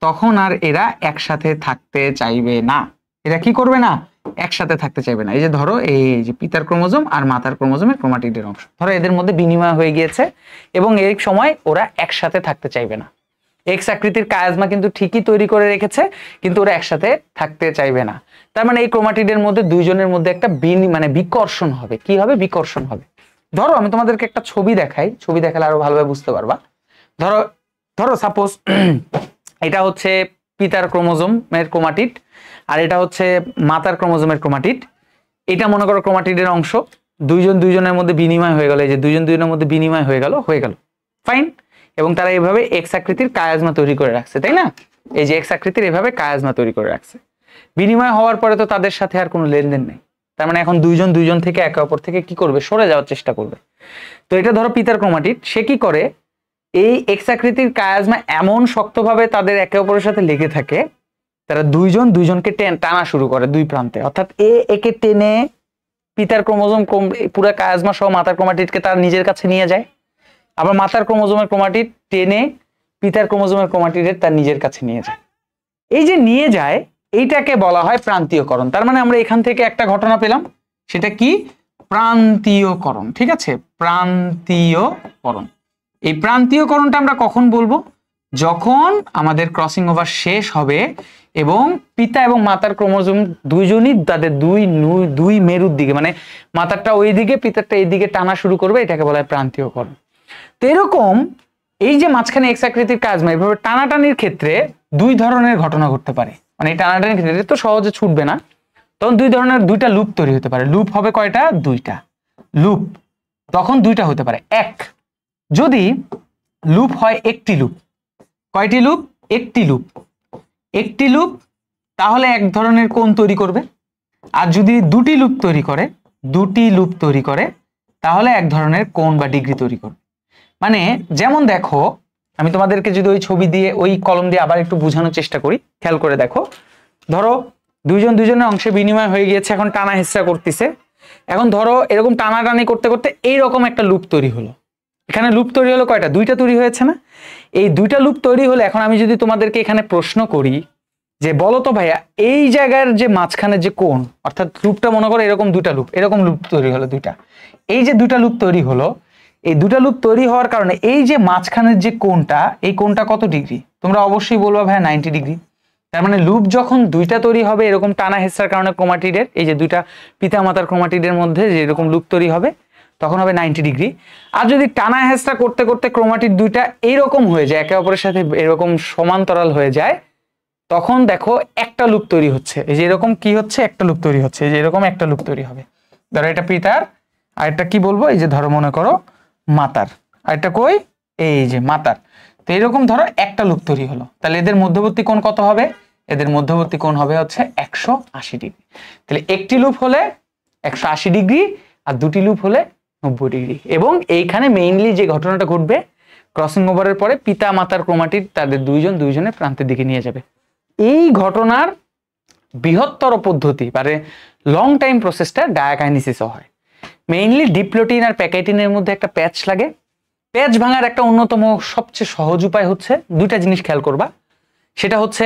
S1: তখন আর এরা একসাথে থাকতে চাইবে না। এরা কি করবে না? একসাথে থাকতে চাইবে না। এই যে ধরো এই যে পিতার ক্রোমোজোম আর মাতার ক্রোমোজোমের ক্রোমাটিডের অংশ, ধরো এদের মধ্যে বিনিময় হয়ে গিয়েছে এবং এই সময় ওরা একসাথে থাকতে চাইবে না। এক্স আকৃতির কায়াজমা কিন্তু ঠিকই তৈরি করে রেখেছে, কিন্তু ওরা একসাথে থাকতে চাইবে না। তার মানে এই ক্রোমাটিডের মধ্যে দুইজনের মধ্যে একটা বিকর্ষণ হবে। কি হবে? বিকর্ষণ হবে। ধরো আমি তোমাদেরকে একটা ছবি দেখাই, ছবি দেখালে আরো ভালোভাবে বুঝতে পারবা। ধরো ধরো সাপোজ এটা হচ্ছে পিতার ক্রোমোজোমের ক্রোমাটিড আর এটা হচ্ছে মাতার ক্রোমোজোমের ক্রোমাটিড। এটা মনে করো ক্রোমাটিডের অংশ, দুইজনের মধ্যে বিনিময় হয়ে গেল, এই যে দুইজনের মধ্যে বিনিময় হয়ে গেল ফাইন। এবং তারা এইভাবে এক্স আকৃতির কায়াজমা তৈরি করে রাখছে, তাই না? এই যে এক্স আকৃতির এভাবে কায়াজমা তৈরি করে রাখছে। বিনিময় হওয়ার পরে তো তাদের সাথে আর কোনো লেনদেন নেই, তার মানে এখন দুইজন থেকে একে অপর থেকে কি করবে? সরে যাওয়ার চেষ্টা করবে। তো এটা ধরো পিতার ক্রোমাটিড, সে কি করে? এই এক্স আকৃতির কায়াজমা এমন শক্তভাবে তাদের একে অপরের সাথে লেগে থাকে, তারা দুইজনকে টানা শুরু করে দুই প্রান্তে, অর্থাৎ এ একে টেনে পিতার ক্রোমোজোম পুরো কায়াজমা সহ মাতার ক্রোমাটিডকে তার নিজের কাছে নিয়ে যায়, আবার মাতার ক্রোমোজোমের ক্রোমাটিড টেনে পিতার ক্রোমোজোমের ক্রোমাটিডের তার নিজের কাছে নিয়ে যায়। এই যে নিয়ে যায় এইটাকে বলা হয় প্রান্তীয়করণ। তার মানে আমরা এখান থেকে একটা ঘটনা পেলাম, সেটা কি? প্রান্তীয়করণ। ঠিক আছে, প্রান্তীয়করণ। এই প্রান্তীয়করণটা আমরা কখন বলবো? যখন আমাদের ক্রসিং ওভার শেষ হবে এবং পিতা এবং মাতার ক্রোমোজোম দুইজনই তাদের দুই মেরুর দিকে, মানে মাতারটা ওই দিকে পিতারটা এই দিকে টানা শুরু করবে, এটাকে বলা হয় প্রান্তীয়করণ। তো এরকম এই যে মাঝখানে এক্স আকৃতির কাজমা এভাবে টানাটানির ক্ষেত্রে দুই ধরনের ঘটনা ঘটতে পারে। মানে এই টানাটানির ক্ষেত্রে তো সহজে ছুটবে না, তখন দুই ধরনের দুইটা লুপ তৈরি হতে পারে। লুপ হবে কয়টা? দুইটা লুপ। তখন দুইটা হতে পারে। এক, যদি লুপ হয় একটি লুপ। কয়টি লুপ? একটি লুপ। একটি লুপ তাহলে এক ধরনের কোণ তৈরি করবে। আর যদি দুটি লুপ তৈরি করে তাহলে এক ধরনের কোণ বা ডিগ্রি তৈরি করবে। মানে যেমন দেখো, আমি তোমাদেরকে যদি ওই ছবি দিয়ে ওই কলম দিয়ে আবার একটু বোঝানোর চেষ্টা করি, খেয়াল করে দেখো। ধরো দুইজনের অংশে বিনিময় হয়ে গিয়েছে, এখন টানা হেঁচড়া করতেছে। এখন ধরো এরকম টানাটানি করতে করতে এইরকম একটা লুপ তৈরি হলো। এখানে লুপ তৈরি হলো কয়টা? দুইটা তৈরি হয়েছে না? এই দুইটা লুপ তৈরি হলে এখন আমি যদি তোমাদেরকে এখানে প্রশ্ন করি যে বলো তো ভাইয়া, এই জায়গার যে মাঝখানে যে কোণ, অর্থাৎ লুপটা মনে করো এরকম দুইটা লুপ, এরকম লুপ তৈরি হলো দুইটা। এই যে দুইটা লুপ তৈরি হলো, এই দুটা লুপ তৈরি হওয়ার কারণে এই যে মাঝখানের যে কোণটা, এই কোণটা কত ডিগ্রি? তোমরা অবশ্যই বলবা ভাইয়া 90 ডিগ্রি। তার মানে লুপ যখন দুইটা তৈরি হবে এরকম টানা হেঁচড়ার কারণে ক্রোমাটিডের, এই যে দুইটা পিতা মাতার ক্রোমাটিডের মধ্যে যে এরকম লুপ তৈরি হবে তখন হবে 90 ডিগ্রি। আর যদি টানা হেঁচড়া করতে করতে ক্রোমাটিড দুইটা এইরকম হয়ে যায়, একে অপরের সাথে এরকম সমান্তরাল হয়ে যায়, তখন দেখো একটা লুপ তৈরি হচ্ছে। এই যে এরকম কি হচ্ছে? একটা লুপ তৈরি হচ্ছে। এই যে এরকম একটা লুপ তৈরি হবে। ধরো এটা পিতার, আর এটা কি বলবো? এই যে ধরো মনে করো মাতার, আর এটা কই? এই যে মাতার। তো এরকম ধরো একটা লুপ তৈরি হলো, তাহলে এদের মধ্যবর্তী কোণ কত হবে? এদের মধ্যবর্তী কোণ হবে হচ্ছে 180 ডিগ্রি। তাহলে একটি লুপ হলে 180 ডিগ্রি আর দুটি লুপ হলে 90 ডিগ্রি। এবং এইখানে মেইনলি যে ঘটনাটা ঘটবে, ক্রসিং ওভারের পরে পিতা মাতার ক্রোমাটিড তাদের দুইজনের প্রান্তের দিকে নিয়ে যাবে। এই ঘটনার বৃহত্তর পদ্ধতি মানে লং টাইম প্রসেসটা ডায়াকাইনেসিসও হয়। মেইনলি ডিপ্লোটিন আর প্যাকাইটিনের মধ্যে একটা প্যাচ লাগে। প্যাচ ভাঙার একটা অন্যতম সবচেয়ে সহজ উপায় হচ্ছে, দুইটা জিনিস খেয়াল করবা, সেটা হচ্ছে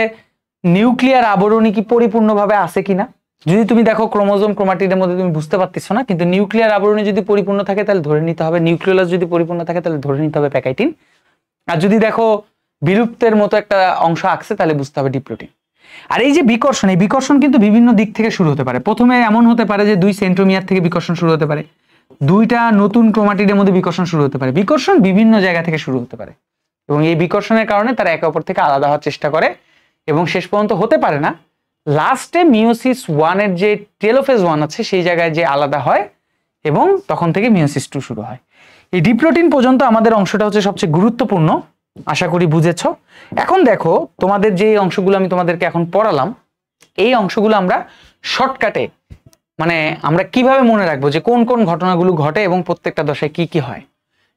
S1: নিউক্লিয়ার আবরণী কি পরিপূর্ণভাবে আছে কিনা। যদি তুমি দেখো ক্রোমোজোম ক্রোমাটিডের মধ্যে তুমি বুঝতে পারতেছো না, কিন্তু নিউক্লিয়ার আবরণী যদি পরিপূর্ণ থাকে তাহলে ধরে নিতে হবে নিউক্লিওলাস, যদি পরিপূর্ণ থাকে তাহলে ধরে নিতে হবে প্যাকাইটিন। আর যদি দেখো বিলুপ্তের মতো একটা অংশ আঁকছে তাহলে বুঝতে হবে ডিপ্লোটিন। আর এই যে বিকর্ষণ, এই বিকর্ষণ কিন্তু বিভিন্ন দিক থেকে শুরু হতে পারে। প্রথমে এমন হতে পারে যে দুই সেন্ট্রোমিয়ার থেকে বিকর্ষণ শুরু হতে পারে, দুইটা নতুন ক্রোমাটিডের মধ্যে বিকর্ষণ শুরু হতে পারে। বিকর্ষণ বিভিন্ন জায়গা থেকে শুরু হতে পারে এবং এই বিকর্ষণের কারণে তারা একে অপর থেকে আলাদা হওয়ার চেষ্টা করে এবং শেষ পর্যন্ত হতে পারে না। লাস্টে মিওসিস 1 এর যে টেলোফেজ 1 আছে সেই জায়গায় যে আলাদা হয় এবং তখন থেকে মিওসিস 2 শুরু হয়। এই ডিপ্লোটিন পর্যন্ত আমাদের অংশটা হচ্ছে সবচেয়ে গুরুত্বপূর্ণ, আশা করি বুঝেছো। এখন দেখো তোমাদের যে অংশগুলো আমি তোমাদেরকে এখন পড়ালাম, এই অংশগুলো আমরা শর্টকাটে মানে আমরা কিভাবে মনে রাখবো যে কোন কোন ঘটনাগুলো ঘটে এবং প্রত্যেকটা দশায় কি কি হয়।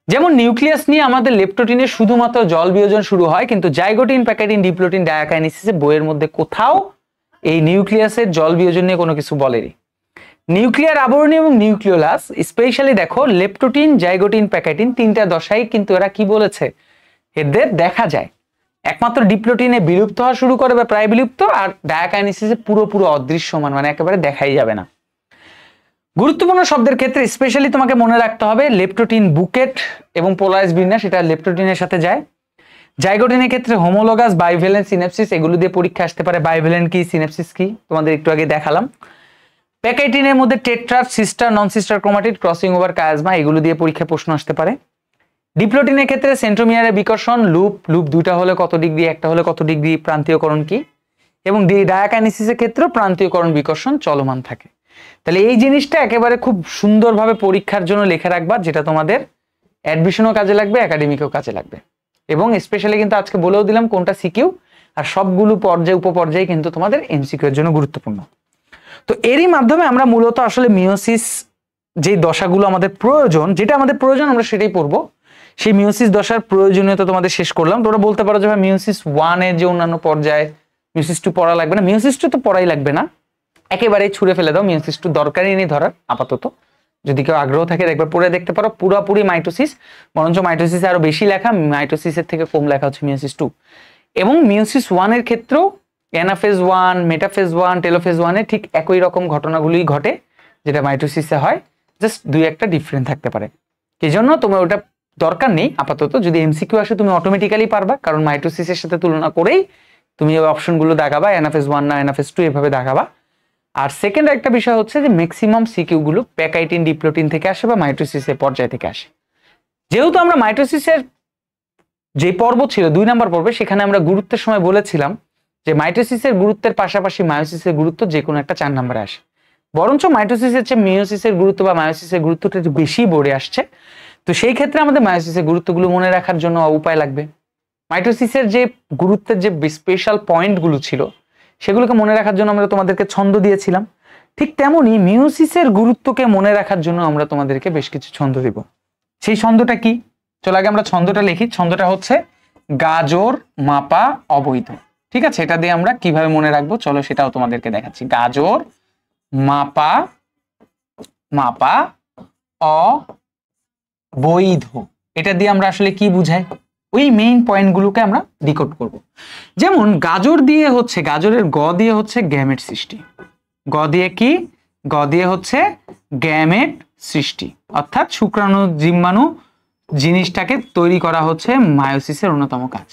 S1: যেমন নিউক্লিয়াস নিয়ে আমাদের লেপ্টোটিনের শুধুমাত্র জল বিয়োজন শুরু হয়, কিন্তু জাইগোটিন প্যাকাইটিন ডিপ্লোটিন ডায়াকাইনেসিসে বইয়ের মধ্যে কোথাও এই নিউক্লিয়াসের জল বিয়োজন নিয়ে কোনো কিছু বলেনি। নিউক্লিয়ার আবরণী এবং নিউক্লিওলাস স্পেশালি দেখো লেপ্টোটিন জাইগোটিন প্যাকাইটিন তিনটা দশায় কিন্তু এরা কি বলেছে, এদের দেখা যায়। একমাত্র ডিপ্লোটিনে বিলুপ্ত হওয়া শুরু করে বা প্রায় বিলুপ্ত, আর ডায়াকাইনেসিসে পুরোপুরো অদৃশ্যমান, মানে একেবারে দেখাই যাবে না। গুরুত্বপূর্ণ শব্দের ক্ষেত্রে স্পেশালি তোমাকে মনে রাখতে হবে লেপ্টোটিন বুকেট এবং পোলারাইজ বিন্যাস, এটা লেপ্টোটিনের সাথে যায়। জাইগোটিনের ক্ষেত্রে হোমোলোগাস বাইভ্যালেন্ট সিনেপসিস, এগুলো দিয়ে পরীক্ষা আসতে পারে। বাইভ্যালেন্ট কি, সিনেপসিস কি, তোমাদের একটু আগে দেখালাম। প্যাকাইটিনের মধ্যে টেট্রার, sister, non sister chromatid, crossing over chiasma, এগুলো দিয়ে পরীক্ষায় প্রশ্ন আসতে পারে। ডিপ্লোটিনের ক্ষেত্রে সেন্ট্রোমিয়ারের বিকর্ষণ, লুপ দুইটা হলে কত ডিগ্রি, একটা হলে কত ডিগ্রি, প্রান্তীয়করণ কি, এবং ডায়াকাইনেসিসের ক্ষেত্রে প্রান্তীয়করণ বিকর্ষণ চলমান থাকে। তাহলে এই জিনিসটা একেবারে খুব সুন্দরভাবে পরীক্ষার জন্য লিখে রাখবা, যেটা তোমাদের অ্যাডমিশনও কাজে লাগবে, একাডেমিকও কাজে লাগবে। এবং স্পেশালি কিন্তু আজকে বলেও দিলাম কোনটা সিকিউ, আর সবগুলো পর্যায়ে উপপর্যায়ে কিন্তু তোমাদের এমসিকিউ এর জন্য গুরুত্বপূর্ণ। তো এরই মাধ্যমে আমরা মূলত আসলে মিওসিস যে দশাগুলো আমাদের প্রয়োজন, যেটা আমাদের প্রয়োজন আমরা সেটাই পড়বো। সেই মিওসিস দশার প্রয়োজনীয়তা তোমাদের শেষ করলাম। তোমরা বলতে পারো যে ভাই মিওসিস 1 এর যে অন্যান্য পর্যায়ে মিওসিস 2 পড়া লাগবে না। মিওসিস 2 তো পড়াই লাগবে না, একেবারেই ছুঁড়ে ফেলে দাও, মিয়োসিস টু দরকারই নেই ধরার আপাতত। যদি কেউ আগ্রহ থাকে একবার পড়ে দেখতে পারো, পুরোপুরি মাইটোসিস, বরঞ্চ মাইটোসিসে আরো বেশি লেখা, মাইটোসিসের থেকে কম লেখা হচ্ছে মিয়োসিস টু। এবং মিয়োসিস ওয়ানের ক্ষেত্রেও anaphase one, metaphase one, telophase ওয়ানে ঠিক একই রকম ঘটনাগুলোই ঘটে যেটা মাইটোসিসে হয়, জাস্ট দুই একটা ডিফারেন্ট থাকতে পারে। এই জন্য তোমার ওটা দরকার নেই আপাতত। যদি এমসিকিউ আসে তুমি অটোমেটিক্যালি পারবা, কারণ মাইটোসিসের সাথে তুলনা করেই তুমি ওই অপশনগুলো দেখাবা, অ্যানাফেজ ওয়ান না অ্যানাফেজ টু এভাবে দেখাবা। আর সেকেন্ড একটা বিষয় হচ্ছে যে ম্যাক্সিমাম সিকিউ গুলো প্যাকাইটিন ডিপ্লোটিন থেকে আসে বা মাইটোসিসের পর্যায় থেকে আসে। যেহেতু আমরা মাইটোসিসের যে পর্ব ছিল 2 নম্বর পর্বে, সেখানে আমরা গুরুত্বের সময় বলেছিলাম যে মাইটোসিসের গুরুত্বের পাশাপাশি মায়োসিসের গুরুত্ব যে কোনো একটা 4 নম্বরে আসে, বরঞ্চ মাইটোসিসের চেয়ে মিয়োসিসের গুরুত্ব বা মায়োসিসের গুরুত্বটা একটু বেশি বোর্ডে আসছে। তো সেই ক্ষেত্রে আমাদের মায়োসিসের গুরুত্বগুলো মনে রাখার জন্য উপায় লাগবে। মাইটোসিসের যে গুরুত্বের যে স্পেশাল পয়েন্টগুলো ছিল সেগুলোকে মনে রাখার জন্য আমরা তোমাদেরকে ছন্দ দিয়েছিলাম। ঠিক তেমনি মিয়োসিসের গুরুত্বকে মনে রাখার জন্য আমরা তোমাদেরকে বেশ কিছু ছন্দ দিব। সেই ছন্দটা কি? চলো আগে আমরা ছন্দটা লিখি। ছন্দটা হচ্ছে গাজর মাপা অবৈধ। ঠিক আছে, এটা দিয়ে আমরা কিভাবে মনে রাখবো চলো সেটাও তোমাদেরকে দেখাচ্ছি। গাজর মাপা মাপা অবৈধ, এটা দিয়ে আমরা আসলে কি বুঝাই, ওই মেইন পয়েন্টগুলোকে আমরা ডিকোড করব। যেমন গাজর দিয়ে হচ্ছে, গাজরের গ দিয়ে হচ্ছে গ্যামেট সৃষ্টি। গ দিয়ে কি? গ দিয়ে হচ্ছে গ্যামেট সৃষ্টি, অর্থাৎ শুক্রাণু জীবাণু জিনিসটাকে তৈরি করা হচ্ছে মায়োসিসের অন্যতম কাজ।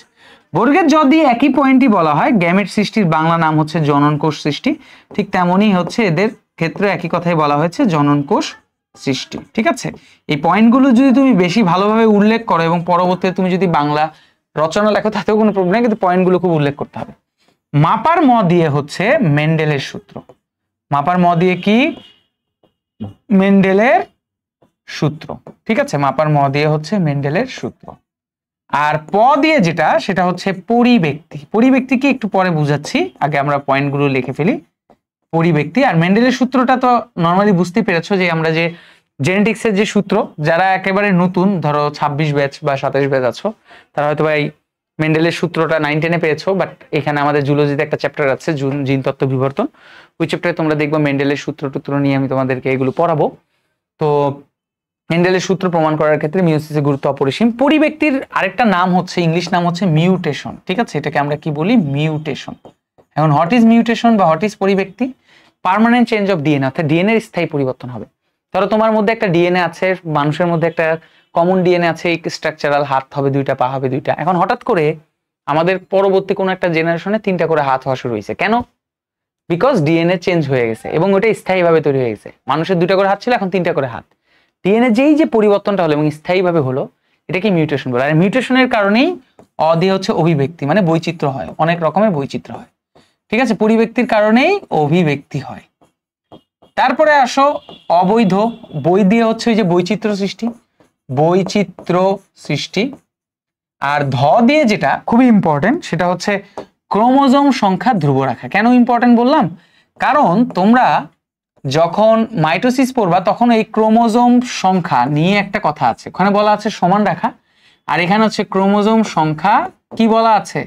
S1: বর্গের জ দিয়ে একই পয়েন্টই বলা হয়, গ্যামেট সৃষ্টির বাংলা নাম হচ্ছে জনন কোষ সৃষ্টি। ঠিক তেমনই হচ্ছে এদের ক্ষেত্রে একই কথাই বলা হয়েছে, জনন কোষ সৃষ্টি। ঠিক আছে, এই পয়েন্টগুলো যদি তুমি বেশি ভালোভাবে উল্লেখ করো এবং পরবর্তীতে তুমি যদি বাংলা রচনা লেখো তাতেও কোনো প্রবলেম নেই, কিন্তু পয়েন্টগুলো খুব উল্লেখ করতে হবে। মাপার ম দিয়ে হচ্ছে মেন্ডেলের সূত্র। মাপার ম দিয়ে কি? মেন্ডেলের সূত্র। ঠিক আছে, মাপার ম দিয়ে হচ্ছে মেন্ডেলের সূত্র। আর প দিয়ে যেটা, সেটা হচ্ছে পরিব্যক্তি। পরিব্যক্তি কি একটু পরে বুঝাচ্ছি, আগে আমরা পয়েন্টগুলো লিখে ফেলি। পরিব্যক্তি আর মেন্ডেলের সূত্রটা তো নর্মালি বুঝতে পেরেছো, যে আমরা যে জেনেটিক্সের যে সূত্র, যারা একেবারে নতুন ধরো 26 ব্যাচ বা 27 ব্যাচ আছো, তারা হয়তো এই মেন্ডেলের সূত্রটা 9-10-এ পেয়েছো, বাট এখানে আমাদের জুলজিতে একটা চ্যাপ্টার আছে জিন তত্ত্ব বিবর্তন, ওই চ্যাপ্টারে তোমরা দেখবে মেন্ডেলের সূত্র নিয়ে আমি তোমাদেরকে এগুলো পড়াবো। তো মেন্ডেলের সূত্র প্রমাণ করার ক্ষেত্রে মিয়োসিসের গুরুত্ব অপরিসীম। পরিব্যক্তির আরেকটা নাম হচ্ছে, ইংলিশ নাম হচ্ছে মিউটেশন। ঠিক আছে, এটাকে আমরা কি বলি? মিউটেশন। এখন হোয়াট ইজ মিউটেশন বা হোয়াট ইজ পরিব্যক্তি? পার্মানেন্ট চেঞ্জ অফ ডিএনএ, অর্থাৎ ডিএনএ এর স্থায়ী পরিবর্তন হবে। ধরো তোমার মধ্যে একটা ডিএনএ আছে, মানুষের মধ্যে একটা কমন ডিএনএ আছে, স্ট্রাকচারাল, হাত হবে 2টা, পা হবে 2টা। এখন হঠাৎ করে আমাদের পরবর্তী কোনো একটা জেনারেশনে 3টা করে হাত হওয়া শুরু হয়েছে। কেন? বিকজ ডিএনএ চেঞ্জ হয়ে গেছে এবং ওটা স্থায়ীভাবে তৈরি হয়ে গেছে। মানুষের 2টা করে হাত ছিল, এখন 3টা করে হাত। ডিএনএ যেই যে পরিবর্তনটা হলো এবং স্থায়ীভাবে হলো, এটাকে মিউটেশন বলে। আর মিউটেশনের কারণেই দিয়ে হচ্ছে অভিব্যক্তি, মানে বৈচিত্র্য হয়, অনেক রকমের বৈচিত্র্য হয়। ঠিক আছে, পরিব্যক্তির কারণেই অভিব্যক্তি হয়। তারপরে আসো অবৈধ। বই দিয়ে হচ্ছে ওই যে বৈচিত্র্য সৃষ্টি, বৈচিত্র্য সৃষ্টি। আর ধ দিয়ে যেটা খুবই ইম্পর্টেন্ট, সেটা হচ্ছে ক্রোমোজোম সংখ্যা ধ্রুব রাখা। কেন ইম্পর্টেন্ট বললাম? কারণ তোমরা যখন মাইটোসিস পড়বা তখন এই ক্রোমোজোম সংখ্যা নিয়ে একটা কথা আছে, ওখানে বলা আছে সমান রাখা, আর এখানে হচ্ছে ক্রোমোজোম সংখ্যা কি বলা আছে?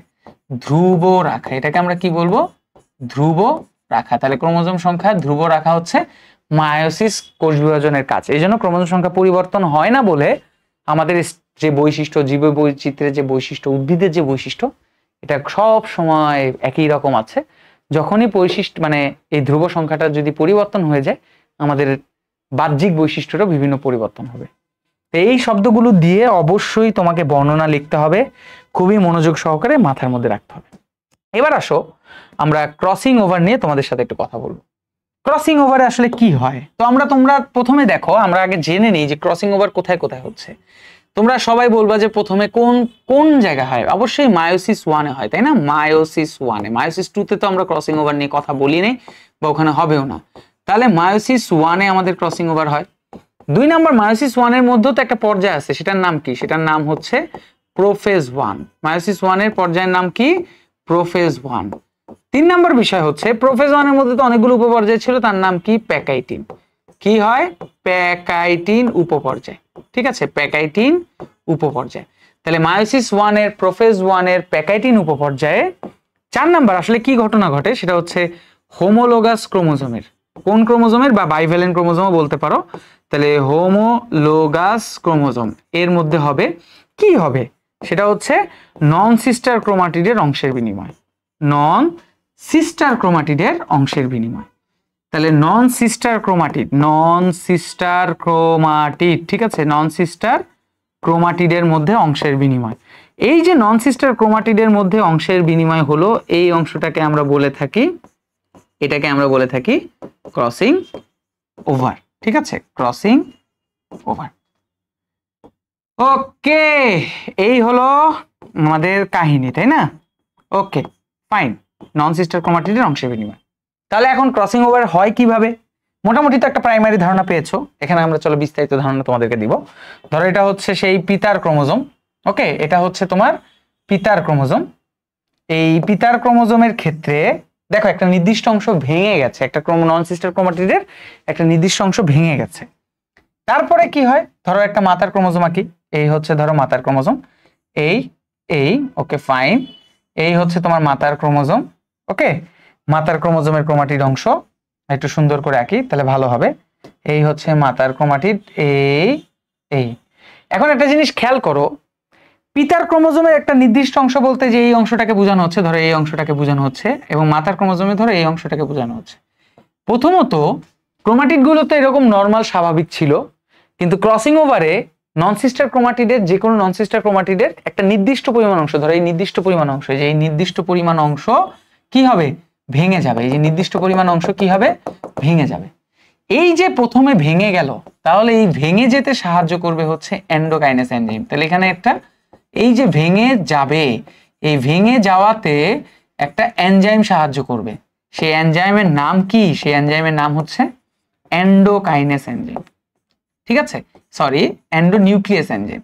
S1: ধ্রুব রাখা। এটাকে আমরা কি বলবো? ধ্রুব রাখা। তাহলে ক্রোমোজোম সংখ্যা ধ্রুব রাখা হচ্ছে মায়োসিস কোষ বিভাজনের কাজ। এই জন্য ক্রোমোজোম সংখ্যা পরিবর্তন হয় না বলে আমাদের যে বৈশিষ্ট্য, জীব বৈচিত্র্যের যে বৈশিষ্ট্য, উদ্ভিদের যে বৈশিষ্ট্য, এটা সব সময় একই রকম আছে। যখনই বৈশিষ্ট্য মানে এই ধ্রুব সংখ্যাটা যদি পরিবর্তন হয়ে যায়, আমাদের বাহ্যিক বৈশিষ্ট্যটা বিভিন্ন পরিবর্তন হবে। এই শব্দগুলো দিয়ে অবশ্যই তোমাকে বর্ণনা লিখতে হবে, খুবই মনোযোগ সহকারে মাথার মধ্যে রাখতে হবে। এবার আসো আমরা ক্রসিং ওভার নিয়ে তোমাদের সাথে একটু কথা বলবো। ক্রসিং ওভারে আসলে কি হয়? তো তোমরা প্রথমে দেখো, আমরা আগে জেনে নিই যে ক্রসিং ওভার কোথায় কোথায় হচ্ছে। তোমরা সবাই বলবা যে প্রথমে কোন জায়গায় হয়? অবশ্যই মায়োসিস 1-এ হয়, তাই না? মায়োসিস 1-এ। মায়োসিস 2-তে তো আমরা ক্রসিং ওভার নিয়ে কথা বলি নাই বা ওখানে হবেও না। তাহলে মায়োসিস 1-এ আমাদের ক্রসিং ওভার হয়। 2 নম্বর মায়োসিস 1-এর মধ্যেও তো একটা পর্যায় আছে, সেটার নাম কি? সেটার নাম হচ্ছে প্রোফেজ 1। মায়োসিস 1-এর পর্যায়ের নাম কি? প্রোফেজ 1। 3 নম্বর বিষয় হচ্ছে প্রোফেজ 1-এর মধ্যে তো অনেকগুলো উপপর্যায় ছিল, তার নাম কি? প্যাকাইটিন। কি হয়? প্যাকাইটিন উপপর্যায়। ঠিক আছে, প্যাকাইটিন উপপর্যায়। তাহলে মায়োসিস 1-এর প্রোফেজ 1-এর প্যাকাইটিন উপপর্যায়ে 4 নাম্বার আসলে কি ঘটনা ঘটে? সেটা হচ্ছে হোমোলোগাস ক্রোমোজোমের, কোন ক্রোমোজোমের বা বাইভ্যালেন্ট ক্রোমোজোমও বলতে পারো, তাহলে হোমোলোগাস ক্রোমোজোম এর মধ্যে হবে কি হবে, সেটা হচ্ছে নন সিস্টার ক্রোমাটিডের অংশের বিনিময়, নন সিস্টার ক্রোমাটিডের অংশের বিনিময়। তাহলে নন সিস্টার ক্রোমাটিড, নন সিস্টার ক্রোমাটিড, ঠিক আছে, নন সিস্টার ক্রোমাটিডের মধ্যে অংশের বিনিময়। এই যে নন সিস্টার ক্রোমাটিডের মধ্যে অংশের বিনিময় হলো, এই অংশটাকে আমরা বলে থাকি, এটাকে আমরা বলে থাকি ক্রসিং ওভার, ঠিক আছে, ক্রসিং ওভার। ওকে, এই হলো আমাদের কাহিনী, তাই না? ওকে ফাইন, নন সিস্টার ক্রোমাটিডের অংশের বিনিময়। তাহলে এখন ক্রসিং ওভার হয় কিভাবে? মোটামুটি তো একটা প্রাইমারি ধারণা পেয়েছো, এখানে আমরা চলো বিস্তারিত ধারণা তোমাদেরকে দিব। ধরো এটা হচ্ছে সেই পিতার ক্রোমোজোম, ওকে, এটা হচ্ছে তোমার পিতার ক্রোমোজোম। এই পিতার ক্রোমোজোমের ক্ষেত্রে দেখো একটা নির্দিষ্ট অংশ ভেঙে গেছে, একটা নন সিস্টার ক্রোমাটিডের একটা নির্দিষ্ট অংশ ভেঙে গেছে। তারপরে কি হয়, ধরো একটা মাতার ক্রোমোজোম আঁকি, এই হচ্ছে ধরো মাতার ক্রোমোজোম, এই এই ওকে ফাইন, এই হচ্ছে তোমার মাতার ক্রোমোজোম, ওকে, মাতার ক্রোমোজোমের ক্রোমাটিড অংশ একটু সুন্দর করে আঁকি তাহলে ভালো হবে। এই হচ্ছে মাতার ক্রোমাটিড, এই এই। এখন একটা জিনিস খেয়াল করো, পিতার ক্রোমোজোমের একটা নির্দিষ্ট অংশ বলতে যে এই অংশটাকে বোঝানো হচ্ছে, ধরো এই অংশটাকে বোঝানো হচ্ছে, এবং মাতার ক্রোমোজোমে ধরো এই অংশটাকে বোঝানো হচ্ছে। প্রথমত ক্রোমাটিড গুলো তো এরকম নর্মাল স্বাভাবিক ছিল, কিন্তু ক্রসিং ওভারে নন সিস্টার ক্রোমাটিডের, যে কোনো নন সিস্টার ক্রোমাটিডের একটা নির্দিষ্ট পরিমাণ অংশ, ধরো এই নির্দিষ্ট পরিমাণ অংশ, যে এই নির্দিষ্ট পরিমাণ অংশ কি হবে, ভেঙে যাবে, এই যে নির্দিষ্ট পরিমাণ অংশ কি হবে, ভেঙে যাবে। এই যে প্রথমে ভেঙে গেল, তাহলে এই ভেঙে যেতে সাহায্য করবে হচ্ছে এন্ডোকাইনেস এনজাইম। তাহলে এখানে একটা, এই যে ভেঙে যাবে, এই ভেঙে যাওয়াতে একটা এনজাইম সাহায্য করবে, সেই এনজাইমের নাম কি, সেই এনজাইমের নাম হচ্ছে এন্ডোকাইনেস এনজাইম, ঠিক আছে, sorry endonuclease enzyme,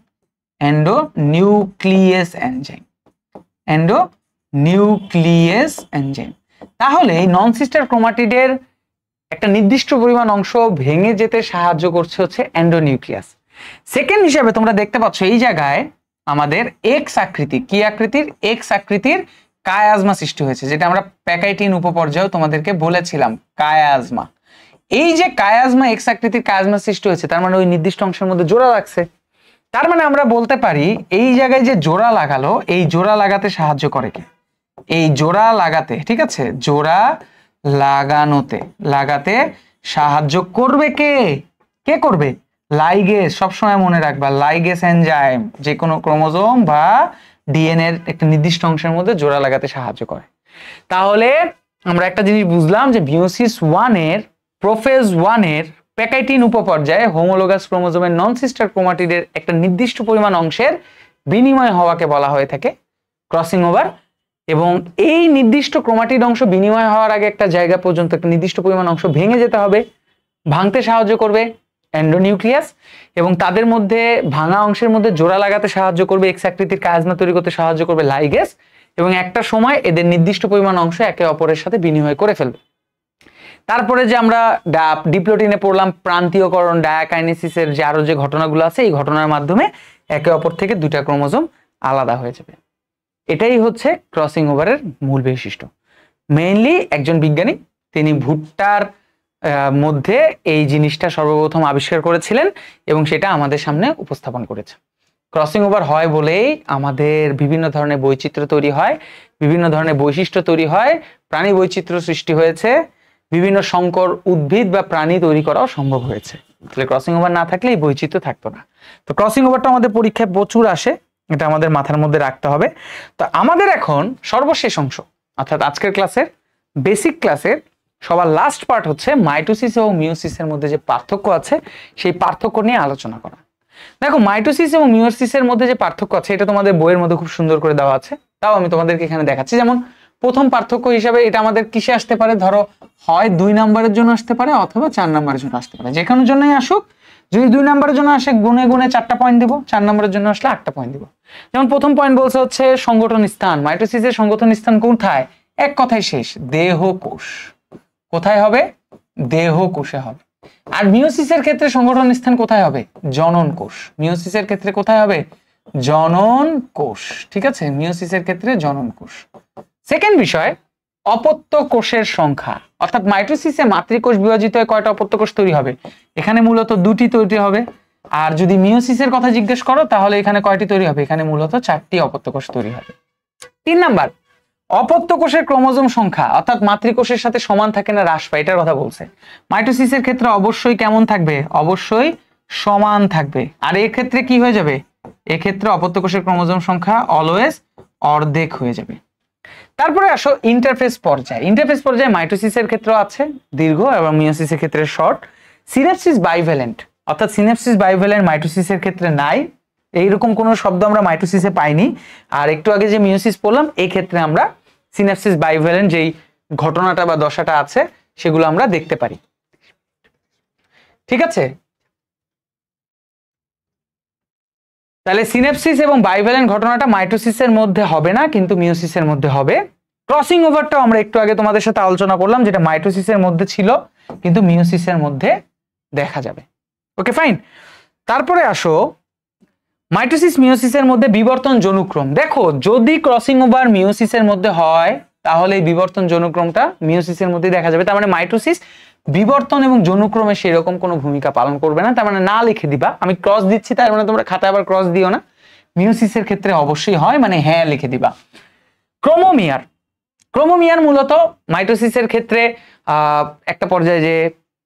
S1: endonuclease enzyme, endonuclease enzyme. তাহলে এই নন সিস্টার ক্রোমাটিডের একটা নির্দিষ্ট পরিমাণ অংশ ভেঙে যেতে সাহায্য করছে হচ্ছে এন্ডোনিউক্লিয়াস। সেকেন্ড হিসাবে তোমরা দেখতে পাচ্ছ এই জায়গায় আমাদের এক্স আকৃতি, কি আকৃতির, এক্স আকৃতির কায়াজমা সৃষ্টি হয়েছে, যেটা আমরা প্যাকাইটিন উপপর্যায়েও তোমাদেরকে বলেছিলাম, কায়াজমা। এই যে কায়াজমা, এক্স আকৃতির কায়াজমা সৃষ্টি হয়েছে, তার মানে ওই নির্দিষ্ট অংশের মধ্যে জোড়া লাগছে। তার মানে আমরা বলতে পারি এই জায়গায় যে জোড়া লাগালো, এই জোড়া লাগাতে সাহায্য করে কে, এই জোড়া লাগাতে, ঠিক আছে, জোড়া লাগানোতে, লাগাতে সাহায্য করবে কে, কে করবে, লাইগেস। সবসময় মনে রাখবা লাইগেস এনজাইম যে কোনো ক্রোমোজোম বা ডিএনএ এর একটা নির্দিষ্ট অংশের মধ্যে জোড়া লাগাতে সাহায্য করে। তাহলে আমরা একটা জিনিস বুঝলাম যে মিওসিস 1 এর, প্রোফেজ 1 এর প্যাকাইটিন উপপর্যায়ে হোমোলোগাস ক্রোমোজোমের নন সিস্টার ক্রোমাটিডের একটা নির্দিষ্ট পরিমাণ অংশের বিনিময় হওয়াকে বলা হয়ে থাকে ক্রসিং ওভার। এবং এই নির্দিষ্ট ক্রোমাটিড অংশ বিনিময় হওয়ার আগে একটা জায়গা পর্যন্ত একটা নির্দিষ্ট পরিমাণ অংশ ভেঙে যেতে হবে, ভাঙতে সাহায্য করবে এন্ডোনিউক্লিয়াস, এবং তাদের মধ্যে ভাঙা অংশের মধ্যে জোড়া লাগাতে সাহায্য করবে, এক্স আকৃতির কায়াজমা তৈরি করতে সাহায্য করবে লাইগেস, এবং একটা সময় এদের নির্দিষ্ট পরিমাণ অংশ একে অপরের সাথে বিনিময় করে ফেলবে। তারপরে যে আমরা ডিপ্লোটিনে পড়লাম প্রান্তীয়করণ, ডায়াকাইনেসিসের যে আরো যে ঘটনাগুলো আছে, এই ঘটনার মাধ্যমে একে অপর থেকে দুইটা ক্রোমোজোম আলাদা হয়ে যাবে। এটাই হচ্ছে ক্রসিং ওভারের মূল বৈশিষ্ট্য। মেইনলি একজন বিজ্ঞানী, তিনি ভুট্টার মধ্যে এই জিনিসটা সর্বপ্রথম আবিষ্কার করেছিলেন এবং সেটা আমাদের সামনে উপস্থাপন করেছে। ক্রসিং ওভার হয় বলেই আমাদের বিভিন্ন ধরনের বৈচিত্র্য তৈরি হয়, বিভিন্ন ধরনের বৈশিষ্ট্য তৈরি হয়, প্রাণী বৈচিত্র্য সৃষ্টি হয়েছে, বিভিন্ন সংকর উদ্ভিদ বা প্রাণী তৈরি করাও সম্ভব হয়েছে। তাহলে ক্রসিং ওভার না থাকলে এই বৈচিত্র্য থাকতো না। তো ক্রসিং ওভারটা আমাদের পরীক্ষায় প্রচুর আসে, এটা আমাদের মাথার মধ্যে রাখতে হবে। তো আমাদের এখন সর্বশেষ অংশ, অর্থাৎ আজকের ক্লাসের বেসিক ক্লাসের সবার লাস্ট পার্ট হচ্ছে মাইটোসিস এবং মিওসিসের মধ্যে যে পার্থক্য আছে সেই পার্থক্য নিয়ে আলোচনা করা। দেখো মাইটোসিস এবং মিওসিসের মধ্যে যে পার্থক্য আছে এটা তোমাদের বইয়ের মধ্যে খুব সুন্দর করে দেওয়া আছে, তাও আমি তোমাদেরকে এখানে দেখাচ্ছি। যেমন প্রথম পার্থক্য হিসাবে এটা আমাদের কিসে আসতে পারে, ধরো হয় 2 নম্বরের জন্য আসতে পারে অথবা 4 নম্বরের জন্য আসতে পারে, যে কোনোর জন্যই আসুক। যদি 2 নম্বরের জন্য আসে গুনে গুনে 4টা পয়েন্ট দিব, 4 নম্বরের জন্য আসলে 8টা পয়েন্ট দিব। যেমন প্রথম পয়েন্ট বলছে হচ্ছে সংগঠন স্থান, মাইটোসিসের সংগঠন স্থান কোথায়, এক কথায় শেষ, দেহ কোষ। কোথায় হবে, দেহ কোষে হবে। আর মিওসিসের ক্ষেত্রে সংগঠন স্থান কোথায় হবে, জনন কোষ। মিওসিসের ক্ষেত্রে কোথায় হবে, জনন কোষ, ঠিক আছে, মিওসিসের ক্ষেত্রে জনন কোষ। সেকেন্ড বিষয়, অপত্য কোষের সংখ্যা, অর্থাৎ মাইটোসিসে মাতৃকোষ বিভাজিত হয়ে কয়টা অপত্য কোষ তৈরি হবে? এখানে মূলত দুটি তৈরি হবে। আর যদি মিওসিসের কথা জিজ্ঞেস করো তাহলে এখানে কয়টি তৈরি হবে? এখানে মূলত 4টি অপত্য কোষ তৈরি হবে। 3 নাম্বার, অপত্য কোষের ক্রোমোজোম সংখ্যা অর্থাৎ মাতৃকোষের সাথে সমান থাকে না হ্রাস পায়, এটার কথা বলছে। মাইটোসিসের ক্ষেত্রে অবশ্যই কেমন থাকবে? অবশ্যই সমান থাকবে। আর এর ক্ষেত্রে কি হয়ে যাবে? এক্ষেত্রে অপত্য কোষের ক্রোমোজোম সংখ্যা অলওয়েজ অর্ধেক হয়ে যাবে। তারপরে আসো ইন্টারফেস পর্যায়ে। ইন্টারফেস পর্যায়ে মাইটোসিসের ক্ষেত্রে আছে দীর্ঘ এবং মিওসিসের ক্ষেত্রে শর্ট। সিনেপসিস বাইভ্যালেন্ট অর্থাৎ সিনেপসিস বাইভ্যালেন্ট মাইটোসিসের ক্ষেত্রে নাই, এইরকম কোনো শব্দ আমরা মাইটোসিসে পাইনি। আর একটু আগে যে মিওসিস পড়লাম এই ক্ষেত্রে আমরা সিনেপসিস বাইভ্যালেন্ট যেই ঘটনাটা বা দশাটা আছে সেগুলো আমরা দেখতে পারি। ঠিক আছে, তাহলে সিনেপসিস এবং বাইভ্যালেন্ট ঘটনাটা মাইটোসিসের মধ্যে হবে না, কিন্তু মিওসিসের মধ্যে হবে। ক্রসিং ওভারটাও আমরা একটু আগে তোমাদের সাথে আলোচনা করলাম, যেটা মাইটোসিসের মধ্যে ছিল কিন্তু মিওসিসের মধ্যে দেখা যাবে। Okay fine. তারপরে আসো মাইটোসিস মিওসিসের মধ্যে বিবর্তন জনুক্রম। দেখো যদি ক্রসিং ওভার মিওসিসের মধ্যে হয় তাহলে এই বিবর্তন জনুক্রমটা মিওসিসের মধ্যে দেখা যাবে। তার মানে মাইটোসিস বিবর্তন এবং জনুক্রমে সেরকম কোনো ভূমিকা পালন করবে না, তার মানে না লিখে দিবা। আমি ক্রস দিচ্ছি তার মানে তোমরা খাতায় আবার ক্রস দিও না। মিওসিসের ক্ষেত্রে অবশ্যই হয়, মানে হ্যাঁ লিখে দিবা। ক্রোমোমিয়ার, ক্রোমোমিয়ার মূলত মাইটোসিসের ক্ষেত্রে একটা পর্যায়ে যে